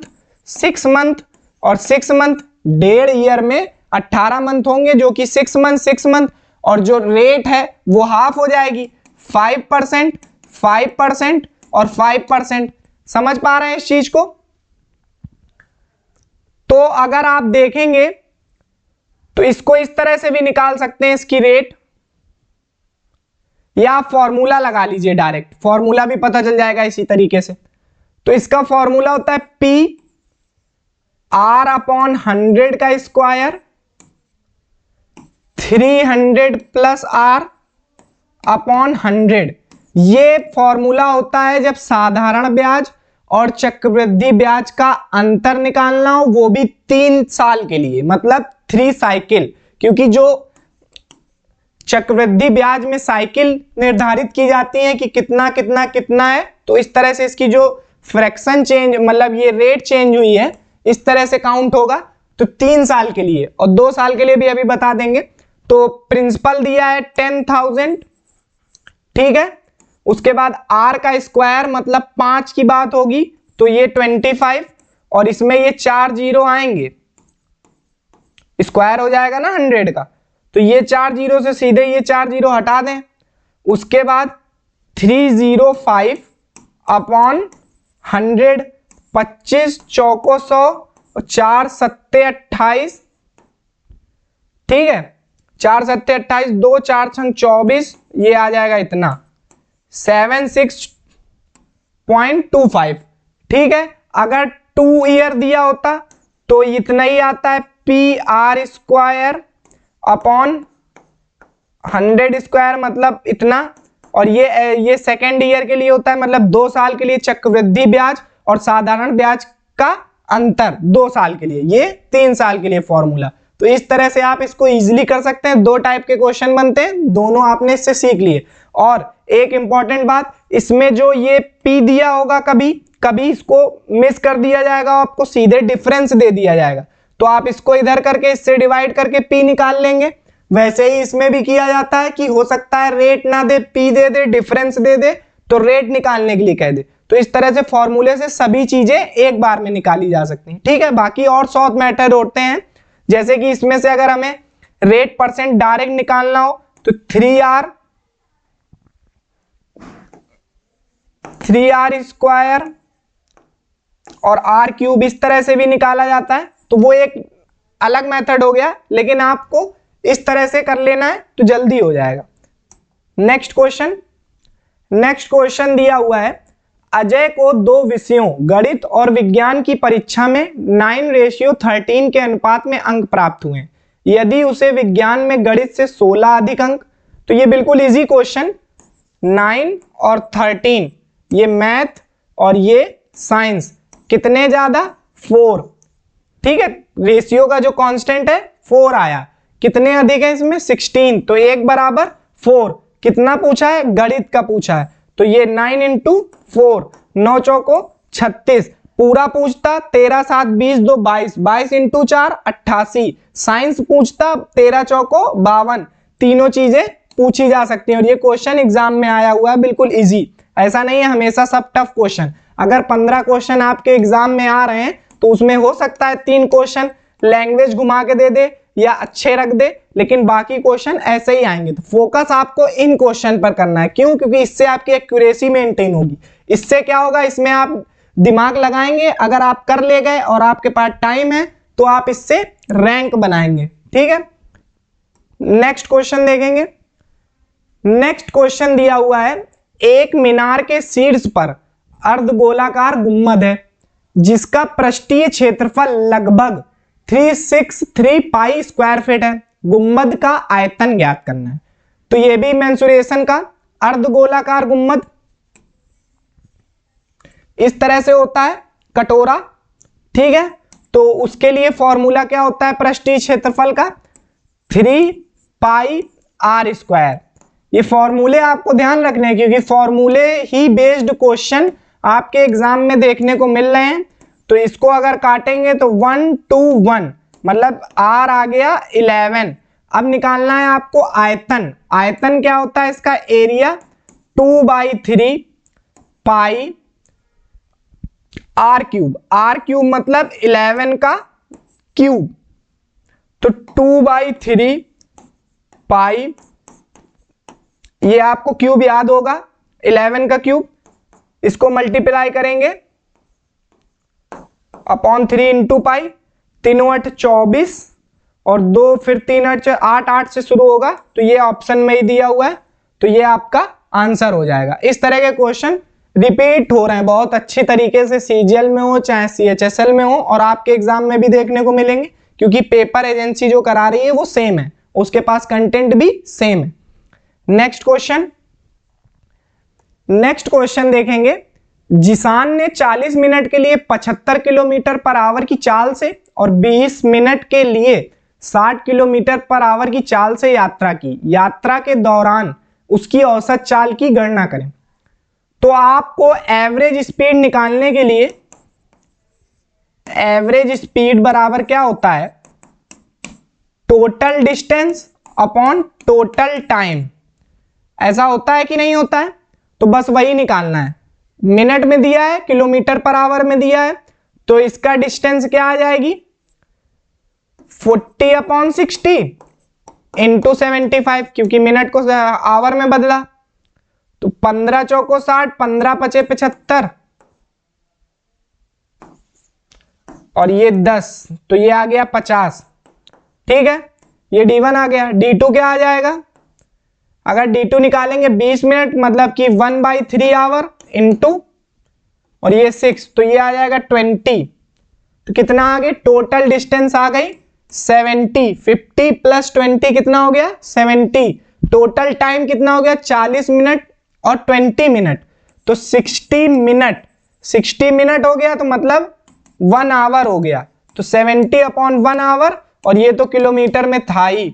और 6 मंथ, 1.5 ईयर में 18 मंथ होंगे जो कि 6 मंथ, और जो रेट है वो हाफ हो जाएगी, 5% और 5%। समझ पा रहे हैं इस चीज को? तो अगर आप देखेंगे तो इसको इस तरह से भी निकाल सकते हैं इसकी रेट, या फॉर्मूला लगा लीजिए, डायरेक्ट फॉर्मूला भी पता चल जाएगा इसी तरीके से। तो इसका फॉर्मूला होता है P R/100 का स्क्वायर 300 + R/100। ये फॉर्मूला होता है जब साधारण ब्याज और चक्रवृद्धि ब्याज का अंतर निकालना हो, वो भी 3 साल के लिए, मतलब 3 साइकिल, क्योंकि जो चक्रवृद्धि ब्याज में साइकिल निर्धारित की जाती है कि कितना कितना कितना है, तो इस तरह से इसकी जो फ्रैक्शन चेंज, मतलब ये रेट चेंज हुई है, इस तरह से काउंट होगा। तो 3 साल के लिए, और 2 साल के लिए भी अभी बता देंगे। तो प्रिंसिपल दिया है 10,000, ठीक है। उसके बाद R का स्क्वायर मतलब 5 की बात होगी तो ये 25, और इसमें ये 4 जीरो आएंगे, स्क्वायर हो जाएगा ना 100 का, तो ये 4 जीरो से सीधे ये 4 जीरो हटा दें। उसके बाद 305/100, 25 चौको 100 और 4 सत्ते 28, ठीक है, 4 सत्ते 28, 2 4 छंग 24, ये आ जाएगा इतना 76.25, ठीक है। अगर 2 ईयर दिया होता तो इतना ही आता है PR/100 मतलब इतना, और ये सेकेंड ईयर के लिए होता है, मतलब 2 साल के लिए चक्रवृद्धि ब्याज और साधारण ब्याज का अंतर 2 साल के लिए, ये 3 साल के लिए फॉर्मूला। तो इस तरह से आप इसको इजीली कर सकते हैं। 2 टाइप के क्वेश्चन बनते हैं, दोनों आपने इससे सीख लिए। और एक इंपॉर्टेंट बात, इसमें जो ये P दिया होगा कभी कभी इसको मिस कर दिया जाएगा, आपको सीधे डिफरेंस दे दिया जाएगा, तो आप इसको इधर करके इससे डिवाइड करके P निकाल लेंगे। वैसे ही इसमें भी किया जाता है कि हो सकता है रेट ना दे, P दे दे, डिफरेंस दे दे, तो रेट निकालने के लिए कह दे। तो इस तरह से फॉर्मूले से सभी चीजें एक बार में निकाली जा सकती हैं, ठीक है। बाकी और शॉर्ट मेथड होते हैं, जैसे कि इसमें से अगर हमें रेट परसेंट डायरेक्ट निकालना हो तो 3r स्क्वायर और r क्यूब इस तरह से भी निकाला जाता है। तो वो एक अलग मेथड हो गया, लेकिन आपको इस तरह से कर लेना है तो जल्दी हो जाएगा। नेक्स्ट क्वेश्चन दिया हुआ है, अजय को 2 विषयों गणित और विज्ञान की परीक्षा में 9:13 के अनुपात में अंक प्राप्त हुए। यदि उसे विज्ञान में गणित से 16 अधिक अंक, तो ये बिल्कुल इजी क्वेश्चन, 9 और 13, ये मैथ और ये साइंस, कितने ज्यादा 4, ठीक है। रेशियो का जो कांस्टेंट है 4 आया, कितने अधिक है इसमें 16, तो 1 बराबर 4। कितना पूछा है, गणित का पूछा है, तो ये 9 × 4, 9 चौको 36, पूरा पूछता 13 7 20 2 22, 22 × 4 88, साइंस पूछता 13 चौको 52, तीनों चीजें पूछी जा सकती हैं। और ये क्वेश्चन एग्जाम में आया हुआ है, बिल्कुल इजी, ऐसा नहीं है हमेशा सब टफ क्वेश्चन। अगर 15 क्वेश्चन आपके एग्जाम में आ रहे हैं तो उसमें हो सकता है 3 क्वेश्चन लैंग्वेज घुमा के दे दे या अच्छे रख दे, लेकिन बाकी क्वेश्चन ऐसे ही आएंगे। तो फोकस आपको इन क्वेश्चन पर करना है, क्यों? क्योंकि इससे आपकी एक्यूरेसी मेंटेन होगी। इससे क्या होगा, इसमें आप दिमाग लगाएंगे, अगर आप कर ले गए और आपके पास टाइम है तो आप इससे रैंक बनाएंगे, ठीक है। नेक्स्ट क्वेश्चन देखेंगे। नेक्स्ट क्वेश्चन दिया हुआ है, एक मीनार के शीर्ष पर अर्धगोलाकार गुंबद है जिसका पृष्ठीय क्षेत्रफल लगभग 363 पाई स्क्वायर फीट है। गुंबद का आयतन ज्ञात करना है। तो ये भी मेंसुरेशन का, अर्धगोलाकार गुंबद इस तरह से होता है, कटोरा, ठीक है। तो उसके लिए फॉर्मूला क्या होता है पृष्ठीय क्षेत्रफल का, 3 पाई r स्क्वायर। ये फॉर्मूले आपको ध्यान रखने हैं, क्योंकि फॉर्मूले ही बेस्ड क्वेश्चन आपके एग्जाम में देखने को मिल रहे हैं। तो इसको अगर काटेंगे तो 1 2 1, मतलब r आ गया 11। अब निकालना है आपको आयतन। आयतन क्या होता है इसका, एरिया 2/3 पाई r क्यूब। r क्यूब मतलब 11 का क्यूब, तो 2/3 पाई, ये आपको क्यूब याद होगा 11 का क्यूब, इसको मल्टीप्लाई करेंगे अपॉन 3 × पाई, 3 8 24 और 2 फिर 3 8 8 8 से शुरू होगा, तो ये ऑप्शन में ही दिया हुआ है, तो ये आपका आंसर हो जाएगा। इस तरह के क्वेश्चन रिपीट हो रहे हैं बहुत अच्छी तरीके से, सीजीएल में हो चाहे सीएचएसएल में हो, और आपके एग्जाम में भी देखने को मिलेंगे, क्योंकि पेपर एजेंसी जो करा रही है वो सेम है, उसके पास कंटेंट भी सेम है। नेक्स्ट क्वेश्चन देखेंगे। जिसान ने 40 मिनट के लिए 75 किलोमीटर पर आवर की चाल से और 20 मिनट के लिए 60 किलोमीटर पर आवर की चाल से यात्रा की। यात्रा के दौरान उसकी औसत चाल की गणना करें। तो आपको एवरेज स्पीड निकालने के लिए, एवरेज स्पीड बराबर क्या होता है, total distance upon total time. ऐसा होता है कि नहीं होता है? तो बस वही निकालना है। मिनट में दिया है, किलोमीटर पर आवर में दिया है, तो इसका डिस्टेंस क्या आ जाएगी, 40/60 इंटू 75, क्योंकि मिनट को आवर में बदला, तो 15 चौको 60, 15 पचे 75 और ये 10, तो ये आ गया 50, ठीक है। ये D1 आ गया। D2 क्या आ जाएगा, अगर D2 निकालेंगे 20 मिनट मतलब कि 1/3 आवर इंटू और ये 6, तो ये आ जाएगा 20। तो कितना आ गया, टोटल डिस्टेंस आ गई 70। 50 + 20 कितना हो गया, 70। टोटल टाइम कितना हो गया, 40 मिनट और 20 मिनट, तो 60 मिनट। 60 मिनट हो गया, तो मतलब 1 आवर हो गया, तो 70/1 आवर, और ये तो किलोमीटर में था ही,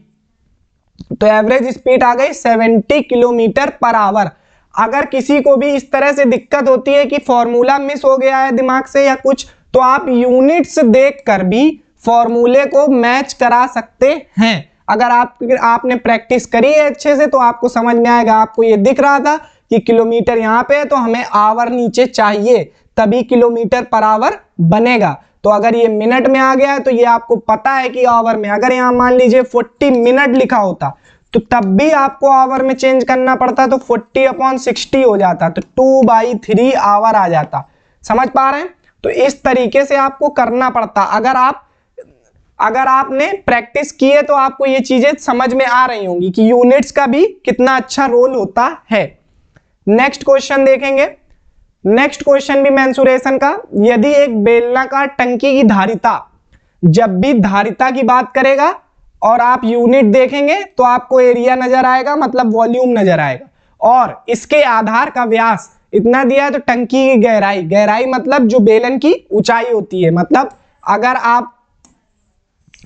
तो एवरेज स्पीड आ गई 70 किलोमीटर पर आवर। अगर किसी को भी इस तरह से दिक्कत होती है कि फॉर्मूला मिस हो गया है दिमाग से या कुछ, तो आप यूनिट्स देखकर भी फॉर्मूले को मैच करा सकते हैं। अगर आपने प्रैक्टिस करी है अच्छे से तो आपको समझ में आएगा। आपको ये दिख रहा था कि किलोमीटर यहाँ पे है तो हमें आवर नीचे चाहिए, तभी किलोमीटर पर आवर बनेगा। तो अगर ये मिनट में आ गया है तो ये आपको पता है कि आवर में, अगर यहाँ मान लीजिए 40 मिनट लिखा होता तो तब भी आपको आवर में चेंज करना पड़ता, तो 40/60 हो जाता, तो 2/3 आवर आ जाता। समझ पा रहे हैं? तो इस तरीके से आपको करना पड़ता। अगर आपने प्रैक्टिस की है तो आपको ये चीजें समझ में आ रही होंगी कि यूनिट्स का भी कितना अच्छा रोल होता है। नेक्स्ट क्वेश्चन देखेंगे। नेक्स्ट क्वेश्चन भी मेंसुरेशन का। यदि एक बेलनाकार टंकी की धारिता, जब भी धारिता की बात करेगा और आप यूनिट देखेंगे तो आपको एरिया नजर आएगा, मतलब वॉल्यूम नजर आएगा, और इसके आधार का व्यास इतना दिया है, तो टंकी की गहराई, गहराई मतलब जो बेलन की ऊंचाई होती है, मतलब अगर आप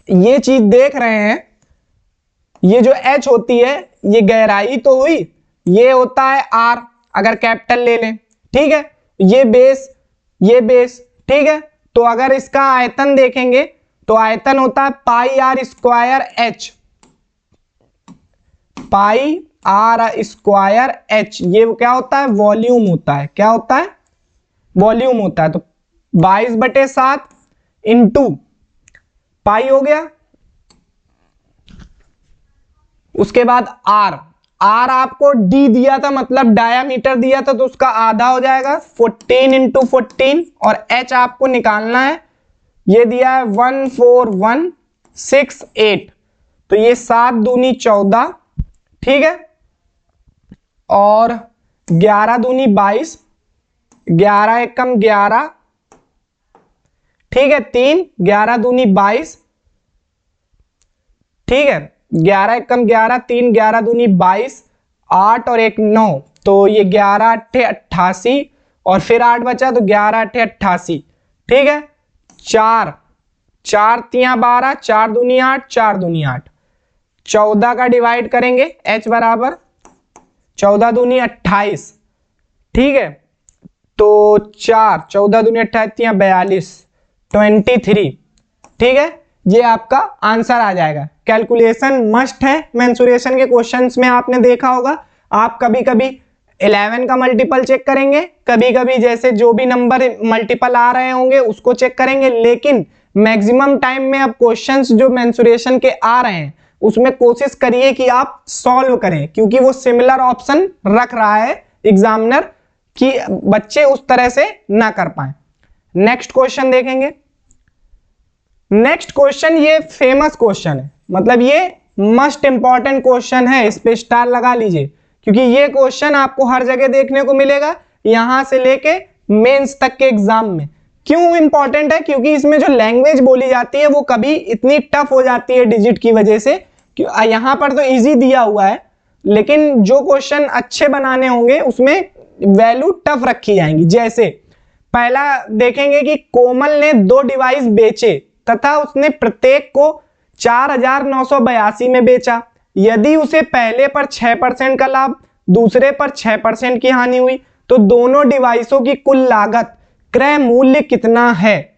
ये चीज देख रहे हैं, ये जो h होती है ये गहराई तो हुई, ये होता है r, अगर कैपिटल ले लें, ठीक है, ये बेस, ठीक है। तो अगर इसका आयतन देखेंगे तो आयतन होता है πr²h, πr²h, ये क्या होता है? वॉल्यूम होता है। क्या होता है? वॉल्यूम होता है। तो 22/7 इंटू पाई हो गया। उसके बाद r आपको d दिया था, मतलब डायामीटर दिया था, तो उसका आधा हो जाएगा 14 × 14, और h आपको निकालना है, ये दिया है 14168, तो ये 7 दूनी 14, ठीक है, और 11 दूनी 22, 11 एकम 11, ठीक है, 3, 11 दूनी 22, ठीक है, 11 एकम 11, 3, 11 दूनी 22, 8 और 1 9, तो ये 11 8 88, और फिर 8 बचा तो 11 8 88, ठीक है, 4 3 12, 4 दूनी 8, 4 दूनी 8, 14 का डिवाइड करेंगे, h बराबर 14 दूनी 28, ठीक है, तो 4 14 दूनी 28 42, 23, ठीक है, ये आपका आंसर आ जाएगा। कैलकुलेशन मस्ट है मेंसुरेशन के क्वेश्चंस में, आपने देखा होगा। आप कभी कभी 11 का मल्टीपल चेक करेंगे, कभी कभी जैसे जो भी नंबर मल्टीपल आ रहे होंगे उसको चेक करेंगे, लेकिन मैक्सिमम टाइम में अब क्वेश्चंस जो मेंसुरेशन के आ रहे हैं उसमें कोशिश करिए कि आप सॉल्व करें, क्योंकि वो सिमिलर ऑप्शन रख रहा है एग्जामिनर कि बच्चे उस तरह से ना कर पाए। नेक्स्ट क्वेश्चन देखेंगे। नेक्स्ट क्वेश्चन ये फेमस क्वेश्चन है, मतलब ये मस्ट इंपॉर्टेंट क्वेश्चन है, इस पे स्टार लगा लीजिए, क्योंकि ये क्वेश्चन आपको हर जगह देखने को मिलेगा, यहां से लेके मेंस तक के एग्जाम में। क्यों इंपॉर्टेंट है? क्योंकि इसमें जो लैंग्वेज बोली जाती है वो कभी इतनी टफ हो जाती है डिजिट की वजह से। यहां पर तो इजी दिया हुआ है, लेकिन जो क्वेश्चन अच्छे बनाने होंगे उसमें वैल्यू टफ रखी जाएंगी। जैसे पहला देखेंगे कि कोमल ने 2 डिवाइस बेचे तथा उसने प्रत्येक को 4982 में बेचा। यदि उसे पहले पर 6% का लाभ, दूसरे पर 6% की हानि हुई, तो दोनों डिवाइसों की कुल लागत क्रय मूल्य कितना है?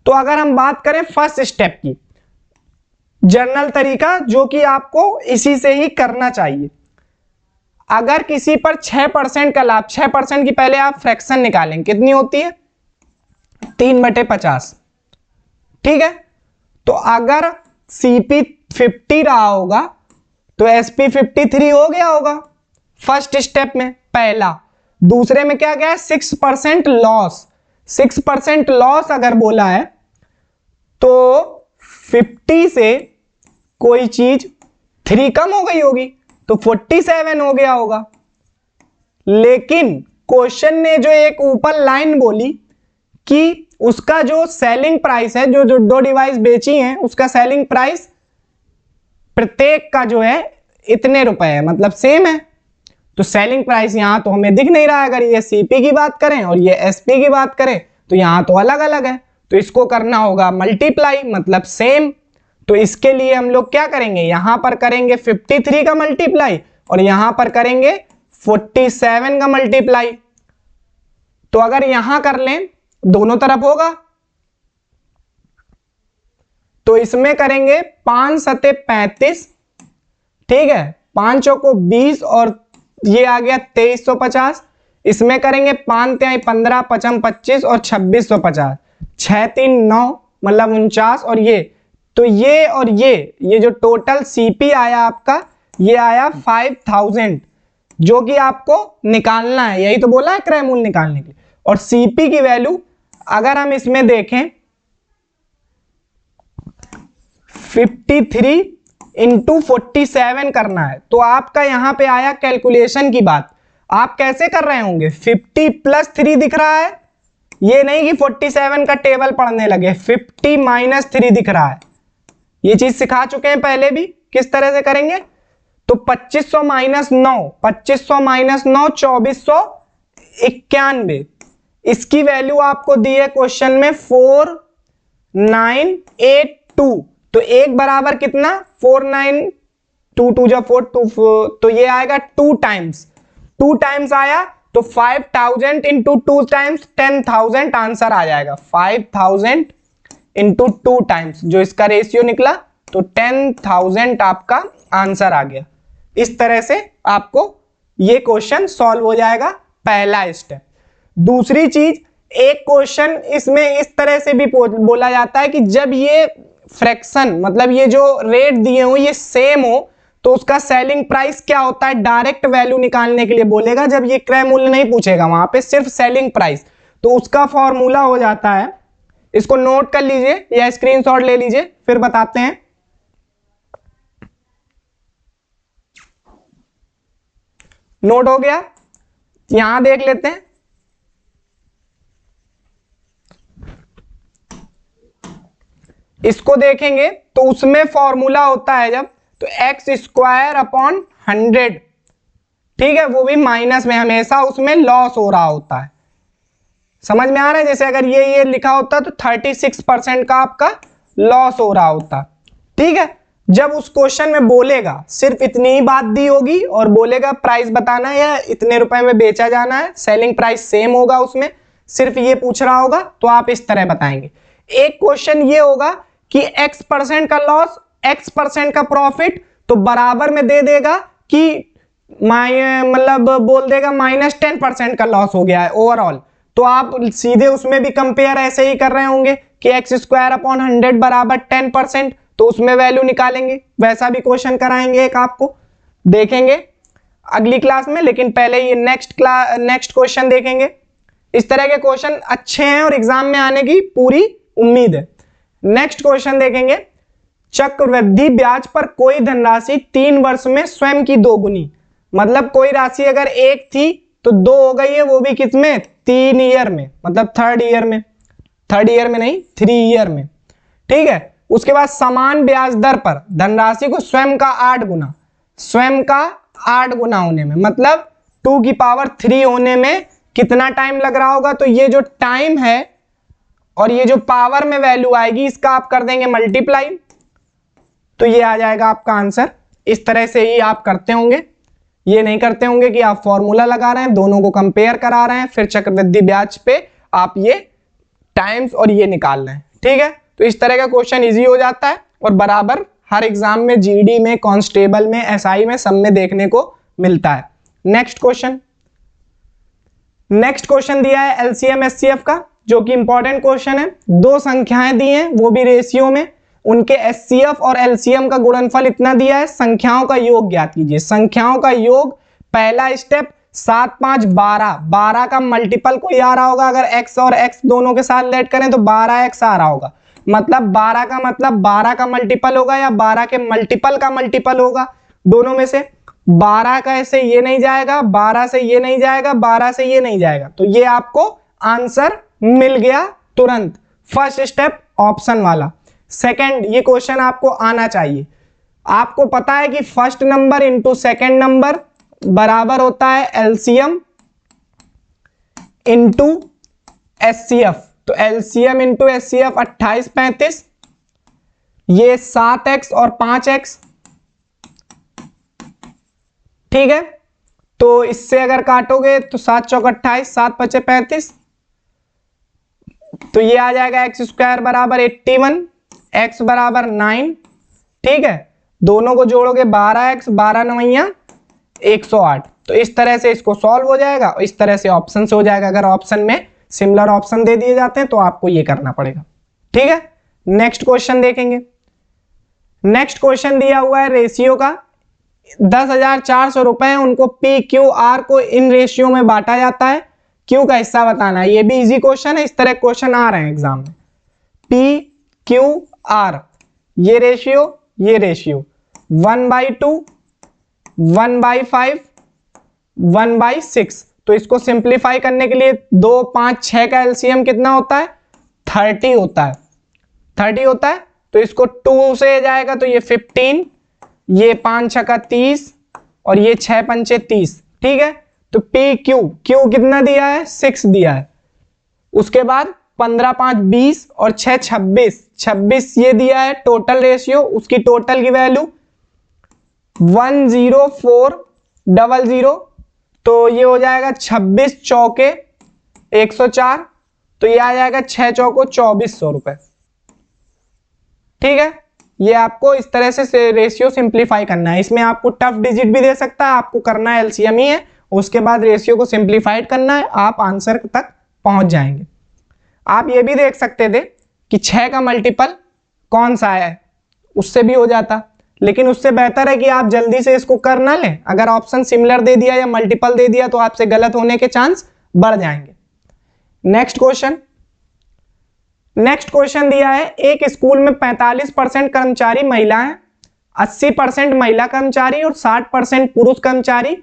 तो अगर हम बात करें फर्स्ट स्टेप की, जनरल तरीका जो कि आपको इसी से ही करना चाहिए, अगर किसी पर 6% का लाभ, 6% की पहले आप फ्रैक्शन निकालेंगे, कितनी होती है? 3/50, ठीक है। तो अगर CP 50 रहा होगा तो SP 53 हो गया होगा फर्स्ट स्टेप में, पहला। दूसरे में क्या क्या है? 6% लॉस। 6% लॉस अगर बोला है तो 50 से कोई चीज 3 कम हो गई होगी, तो 47 हो गया होगा। लेकिन क्वेश्चन ने जो एक ऊपर लाइन बोली कि उसका जो सेलिंग प्राइस है, जो 2 डिवाइस बेची हैं उसका सेलिंग प्राइस प्रत्येक का जो है इतने रुपए है, मतलब सेम है। तो सेलिंग प्राइस यहां तो हमें दिख नहीं रहा है। अगर ये CP की बात करें और ये SP की बात करें तो यहां तो अलग अलग है, तो इसको करना होगा मल्टीप्लाई, मतलब सेम। तो इसके लिए हम लोग क्या करेंगे, यहां पर करेंगे 53 का मल्टीप्लाई और यहां पर करेंगे 47 का मल्टीप्लाई। तो अगर यहां कर लें, दोनों तरफ होगा, तो इसमें करेंगे 5 सते 35, ठीक है, 5 चौको 20 और ये आ गया 2350। इसमें करेंगे 5 तिहाई 15, 55 25 और 2650, 6 3 9 मतलब 49 और ये, तो ये और ये जो टोटल सीपी आया आपका, ये आया 5000, जो कि आपको निकालना है, यही तो बोला है क्रय मूल्य निकालने के लिए। और सीपी की वैल्यू अगर हम इसमें देखें 53 इंटू 47 करना है, तो आपका यहां पे आया कैलकुलेशन की बात। आप कैसे कर रहे होंगे, 50 प्लस 3 दिख रहा है, ये नहीं कि 47 का टेबल पढ़ने लगे, 50 माइनस 3 दिख रहा है। ये चीज सिखा चुके हैं पहले भी, किस तरह से करेंगे। तो 2500 माइनस 9, 2500 माइनस 9 2491। इसकी वैल्यू आपको दी है क्वेश्चन में 4982। तो एक बराबर कितना, 4922 2 जा 4 2, तो ये आएगा 2 टाइम्स, 2 टाइम्स आया तो 5000 इंटू 2 टाइम्स 10,000 आंसर आ जाएगा। 5000 इंटू 2 टाइम्स जो इसका रेशियो निकला, तो 10,000 आपका आंसर आ गया। इस तरह से आपको ये क्वेश्चन सॉल्व हो जाएगा, पहला स्टेप। दूसरी चीज, एक क्वेश्चन इसमें इस तरह से भी बोला जाता है कि जब ये फ्रैक्शन मतलब ये जो रेट दिए हो ये सेम हो, तो उसका सेलिंग प्राइस क्या होता है, डायरेक्ट वैल्यू निकालने के लिए बोलेगा। जब ये क्रय मूल्य नहीं पूछेगा, वहां पे सिर्फ सेलिंग प्राइस, तो उसका फॉर्मूला हो जाता है, इसको नोट कर लीजिए या स्क्रीनशॉट ले लीजिए, फिर बताते हैं। नोट हो गया, यहां देख लेते हैं। इसको देखेंगे तो उसमें फॉर्मूला होता है जब, तो एक्स स्क्वायर अपॉन 100, ठीक है, वो भी माइनस में, हमेशा उसमें लॉस हो रहा होता है। समझ में आ रहा है, जैसे अगर ये लिखा होता तो 36% का आपका लॉस हो रहा होता, ठीक है। जब उस क्वेश्चन में बोलेगा सिर्फ इतनी ही बात दी होगी और बोलेगा प्राइस बताना है या इतने रुपए में बेचा जाना है, सेलिंग प्राइस सेम होगा, उसमें सिर्फ ये पूछ रहा होगा, तो आप इस तरह बताएंगे। एक क्वेश्चन ये होगा कि x% का लॉस, x% का प्रॉफिट, तो बराबर में दे देगा कि मतलब बोल देगा -10% का लॉस हो गया है ओवरऑल, तो आप सीधे उसमें भी कंपेयर ऐसे ही कर रहे होंगे कि एक्स स्क्वायर अपॉन 100 बराबर 10%, तो उसमें वैल्यू निकालेंगे। वैसा भी क्वेश्चन कराएंगे एक, आपको देखेंगे अगली क्लास में, लेकिन पहले ये नेक्स्ट क्वेश्चन देखेंगे। इस तरह के क्वेश्चन अच्छे हैं और एग्जाम में आने की पूरी उम्मीद है। नेक्स्ट क्वेश्चन देखेंगे, चक्रवृद्धि ब्याज पर कोई धनराशि 3 वर्ष में स्वयं की दोगुनी, मतलब कोई राशि अगर 1 थी तो 2 हो गई है, वो भी किसमें, 3 ईयर में, मतलब 3rd ईयर में, 3rd ईयर में नहीं 3 ईयर में, ठीक है। उसके बाद समान ब्याज दर पर धनराशि को स्वयं का 8 गुना, स्वयं का 8 गुना होने में, मतलब 2 की पावर 3 होने में कितना टाइम लग रहा होगा। तो ये जो टाइम है और ये जो पावर में वैल्यू आएगी, इसका आप कर देंगे मल्टीप्लाई, तो ये आ जाएगा आपका आंसर। इस तरह से ही आप करते होंगे, ये नहीं करते होंगे कि आप फॉर्मूला लगा रहे हैं, दोनों को कंपेयर करा रहे हैं, फिर चक्रवृद्धि ब्याज पे आप ये टाइम्स और ये निकाल रहे हैं, ठीक है। तो इस तरह का क्वेश्चन इजी हो जाता है और बराबर हर एग्जाम में, जीडी में, कांस्टेबल में, एसआई में, सब में देखने को मिलता है। नेक्स्ट क्वेश्चन दिया है एलसीएम एचसीएफ का, जो कि इंपॉर्टेंट क्वेश्चन है। 2 संख्याएं दी हैं, वो भी रेशियो में, उनके एचसीएफ और एलसीएम का गुणनफल इतना दिया है, संख्याओं का योग ज्ञात कीजिए। संख्याओं का योग, पहला स्टेप 7 5 12, 12 का मल्टीपल कोई आ रहा होगा, अगर x और x दोनों के साथ लेट करें तो 12x आ रहा होगा, मतलब 12 का मतलब 12 का मल्टीपल होगा या 12 के मल्टीपल का मल्टीपल होगा, दोनों में से। 12 का ऐसे ये नहीं जाएगा, 12 से ये नहीं जाएगा, 12 से ये नहीं जाएगा, तो ये आपको आंसर मिल गया तुरंत, फर्स्ट स्टेप ऑप्शन वाला। सेकंड, ये क्वेश्चन आपको आना चाहिए। आपको पता है कि first number into second number बराबर होता है एलसीएम इंटू एचसीएफ, तो एलसीएम इंटू एचसीएफ 28 35, ये 7x और 5x, ठीक है। तो इससे अगर काटोगे तो 7 चौक 28, 7 पचे 35, तो ये आ जाएगा एक्स स्क्वायर बराबर 81, एक्स बराबर 9, ठीक है। दोनों को जोड़ोगे 12x, 12 नवैया 108। तो इस तरह से इसको सॉल्व हो जाएगा और इस तरह से ऑप्शन से हो जाएगा। अगर ऑप्शन में सिमिलर ऑप्शन दे दिए जाते हैं तो आपको ये करना पड़ेगा, ठीक है। नेक्स्ट क्वेश्चन देखेंगे। नेक्स्ट क्वेश्चन दिया हुआ है रेशियो का 10,400 रुपए, उनको पी क्यू आर को इन रेशियो में बांटा जाता है, क्यू का हिस्सा बताना है। ये भी इजी क्वेश्चन है, इस तरह क्वेश्चन आ रहे हैं एग्जाम में। पी क्यू आर, ये रेशियो 1/2, 1/5, 1/6। तो इसको सिंप्लीफाई करने के लिए 2, 5, 6 का एलसीएम कितना होता है? 30 होता है, 30 होता है। तो इसको 2 से जाएगा तो ये 15, ये 5 छक्का 30 और ये 6 पंचे 30, ठीक है। तो पी क्यू, क्यू कितना दिया है? 6 दिया है। उसके बाद 15 5 20 और 6 26, 26 ये दिया है टोटल रेशियो। उसकी टोटल की वैल्यू 10400, तो ये हो जाएगा 26 चौके 104, तो ये आ जाएगा 6 चौको 2400 रुपए, ठीक है। ये आपको इस तरह से रेशियो सिंप्लीफाई करना है। इसमें आपको टफ डिजिट भी दे सकता है, आपको करना है एलसीएम ही है, उसके बाद रेशियो को सिंप्लीफाइड करना है, आप आंसर तक पहुंच जाएंगे। आप ये भी देख सकते थे कि 6 का मल्टीपल कौन सा है, उससे भी हो जाता, लेकिन उससे बेहतर है कि आप जल्दी से इसको कर ना लें। अगर ऑप्शन सिमिलर दे दिया या मल्टीपल दे दिया तो आपसे गलत होने के चांस बढ़ जाएंगे। नेक्स्ट क्वेश्चन दिया है, एक स्कूल में 45% कर्मचारी महिलाएं, 80% महिला कर्मचारी और 60% पुरुष कर्मचारी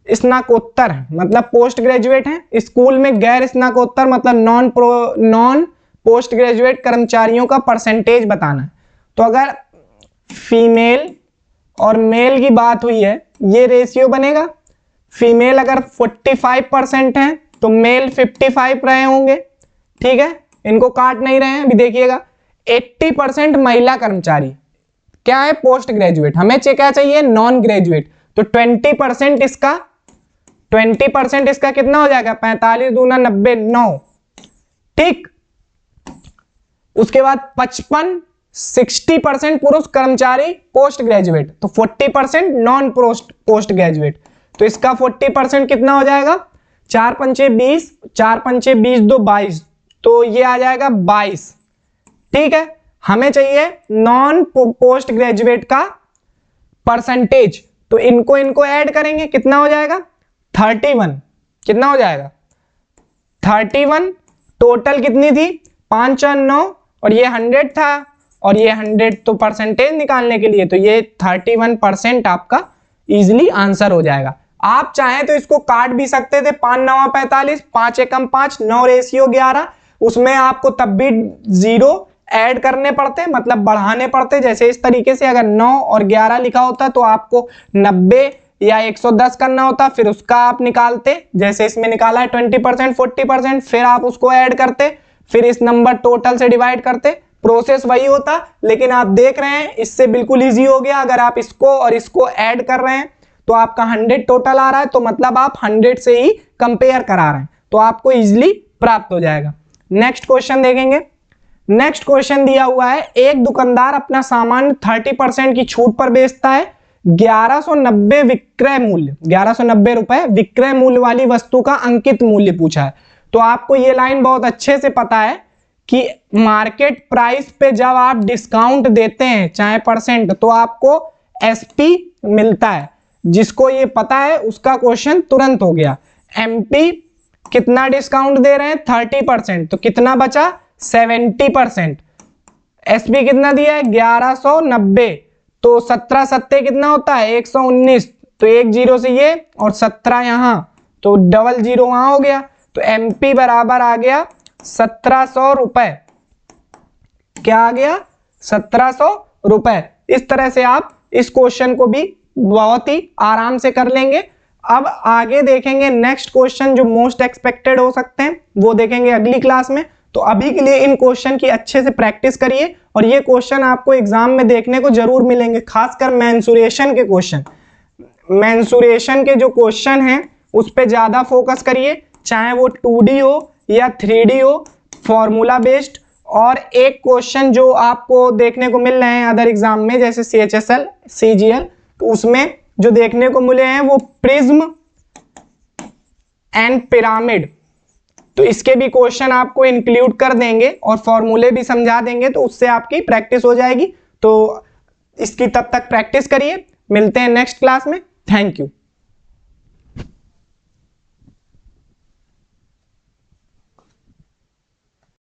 स्नाकोत्तर मतलब पोस्ट ग्रेजुएट हैं। स्कूल में गैर स्नाकोत्तर मतलब नॉन पोस्ट ग्रेजुएट कर्मचारियों का परसेंटेज बताना है। तो अगर फीमेल और मेल की बात हुई है, ये रेशियो बनेगा। फीमेल अगर 45% है तो मेल 55 रहे होंगे, ठीक है। इनको काट नहीं रहे हैं, अभी देखिएगा। 80% महिला कर्मचारी क्या है? Post graduate. हमें क्या चाहिए? Non graduate. तो 20% इसका कितना हो जाएगा? 45 दूना 90, 9, ठीक। उसके बाद 60% पुरुष कर्मचारी पोस्ट ग्रेजुएट, तो 40% नॉन पोस्ट ग्रेजुएट। तो इसका 40% कितना हो जाएगा? 4 पंचे 20, 4 पंचे 20 2 22, तो ये आ जाएगा 22, ठीक है। हमें चाहिए नॉन पोस्ट ग्रेजुएट का परसेंटेज, तो इनको ऐड करेंगे, कितना हो जाएगा? 31। कितना हो जाएगा? 31। टोटल कितनी थी? 5 और 9, और ये 100 था, और ये 100 तो परसेंटेज निकालने के लिए, तो ये 31% आपका इजीली आंसर हो जाएगा। आप चाहें तो इसको काट भी सकते थे। 5 9 45, 5 एकम 5, 9 रेशियो 11, उसमें आपको तब भी 0 ऐड करने पड़ते, मतलब बढ़ाने पड़ते। जैसे इस तरीके से अगर 9 और 11 लिखा होता तो आपको 90 या 110 करना होता, फिर उसका आप निकालते, जैसे इसमें निकाला है 20% 40%, फिर आप उसको ऐड करते, फिर इस नंबर टोटल से डिवाइड करते। प्रोसेस वही होता, लेकिन आप देख रहे हैं इससे बिल्कुल इजी हो गया। अगर आप इसको और इसको ऐड कर रहे हैं तो आपका 100 टोटल आ रहा है, तो मतलब आप 100 से ही कंपेयर करा रहे हैं, तो आपको इजीली प्राप्त हो जाएगा। नेक्स्ट क्वेश्चन देखेंगे। नेक्स्ट क्वेश्चन दिया हुआ है, एक दुकानदार अपना सामान 30% की छूट पर बेचता है। 1190 विक्रय मूल्य, 1190 रुपए विक्रय मूल्य वाली वस्तु का अंकित मूल्य पूछा है। तो आपको ये लाइन बहुत अच्छे से पता है कि मार्केट प्राइस पे जब आप डिस्काउंट देते हैं चाहे परसेंट, तो आपको एसपी मिलता है। जिसको ये पता है उसका क्वेश्चन तुरंत हो गया। एमपी कितना डिस्काउंट दे रहे हैं? 30%, तो कितना बचा? 70%। एसपी कितना दिया है? 1190, तो 17 सत्ते कितना होता है? 119, तो 1 0 से ये और 17 यहां, तो डबल 0 वहां हो गया। तो एमपी बराबर आ गया 1700 रुपए। क्या आ गया? 1700 रुपए। इस तरह से आप इस क्वेश्चन को भी बहुत ही आराम से कर लेंगे। अब आगे देखेंगे नेक्स्ट क्वेश्चन जो मोस्ट एक्सपेक्टेड हो सकते हैं, वो देखेंगे अगली क्लास में। तो अभी के लिए इन क्वेश्चन की अच्छे से प्रैक्टिस करिए और ये क्वेश्चन आपको एग्जाम में देखने को जरूर मिलेंगे, खासकर मेंसुरेशन के क्वेश्चन। मेंसुरेशन के जो क्वेश्चन हैं उस पे ज्यादा फोकस करिए, चाहे वो 2D हो या 3D हो, फॉर्मूला बेस्ड। और एक क्वेश्चन जो आपको देखने को मिल रहे हैं अदर एग्जाम में जैसे CHSL, CGL, तो उसमें जो देखने को मिले हैं वो प्रिज्म एंड पिरामिड, तो इसके भी क्वेश्चन आपको इंक्लूड कर देंगे और फॉर्मूले भी समझा देंगे, तो उससे आपकी प्रैक्टिस हो जाएगी। तो इसकी तब तक प्रैक्टिस करिए, मिलते हैं नेक्स्ट क्लास में। Thank you.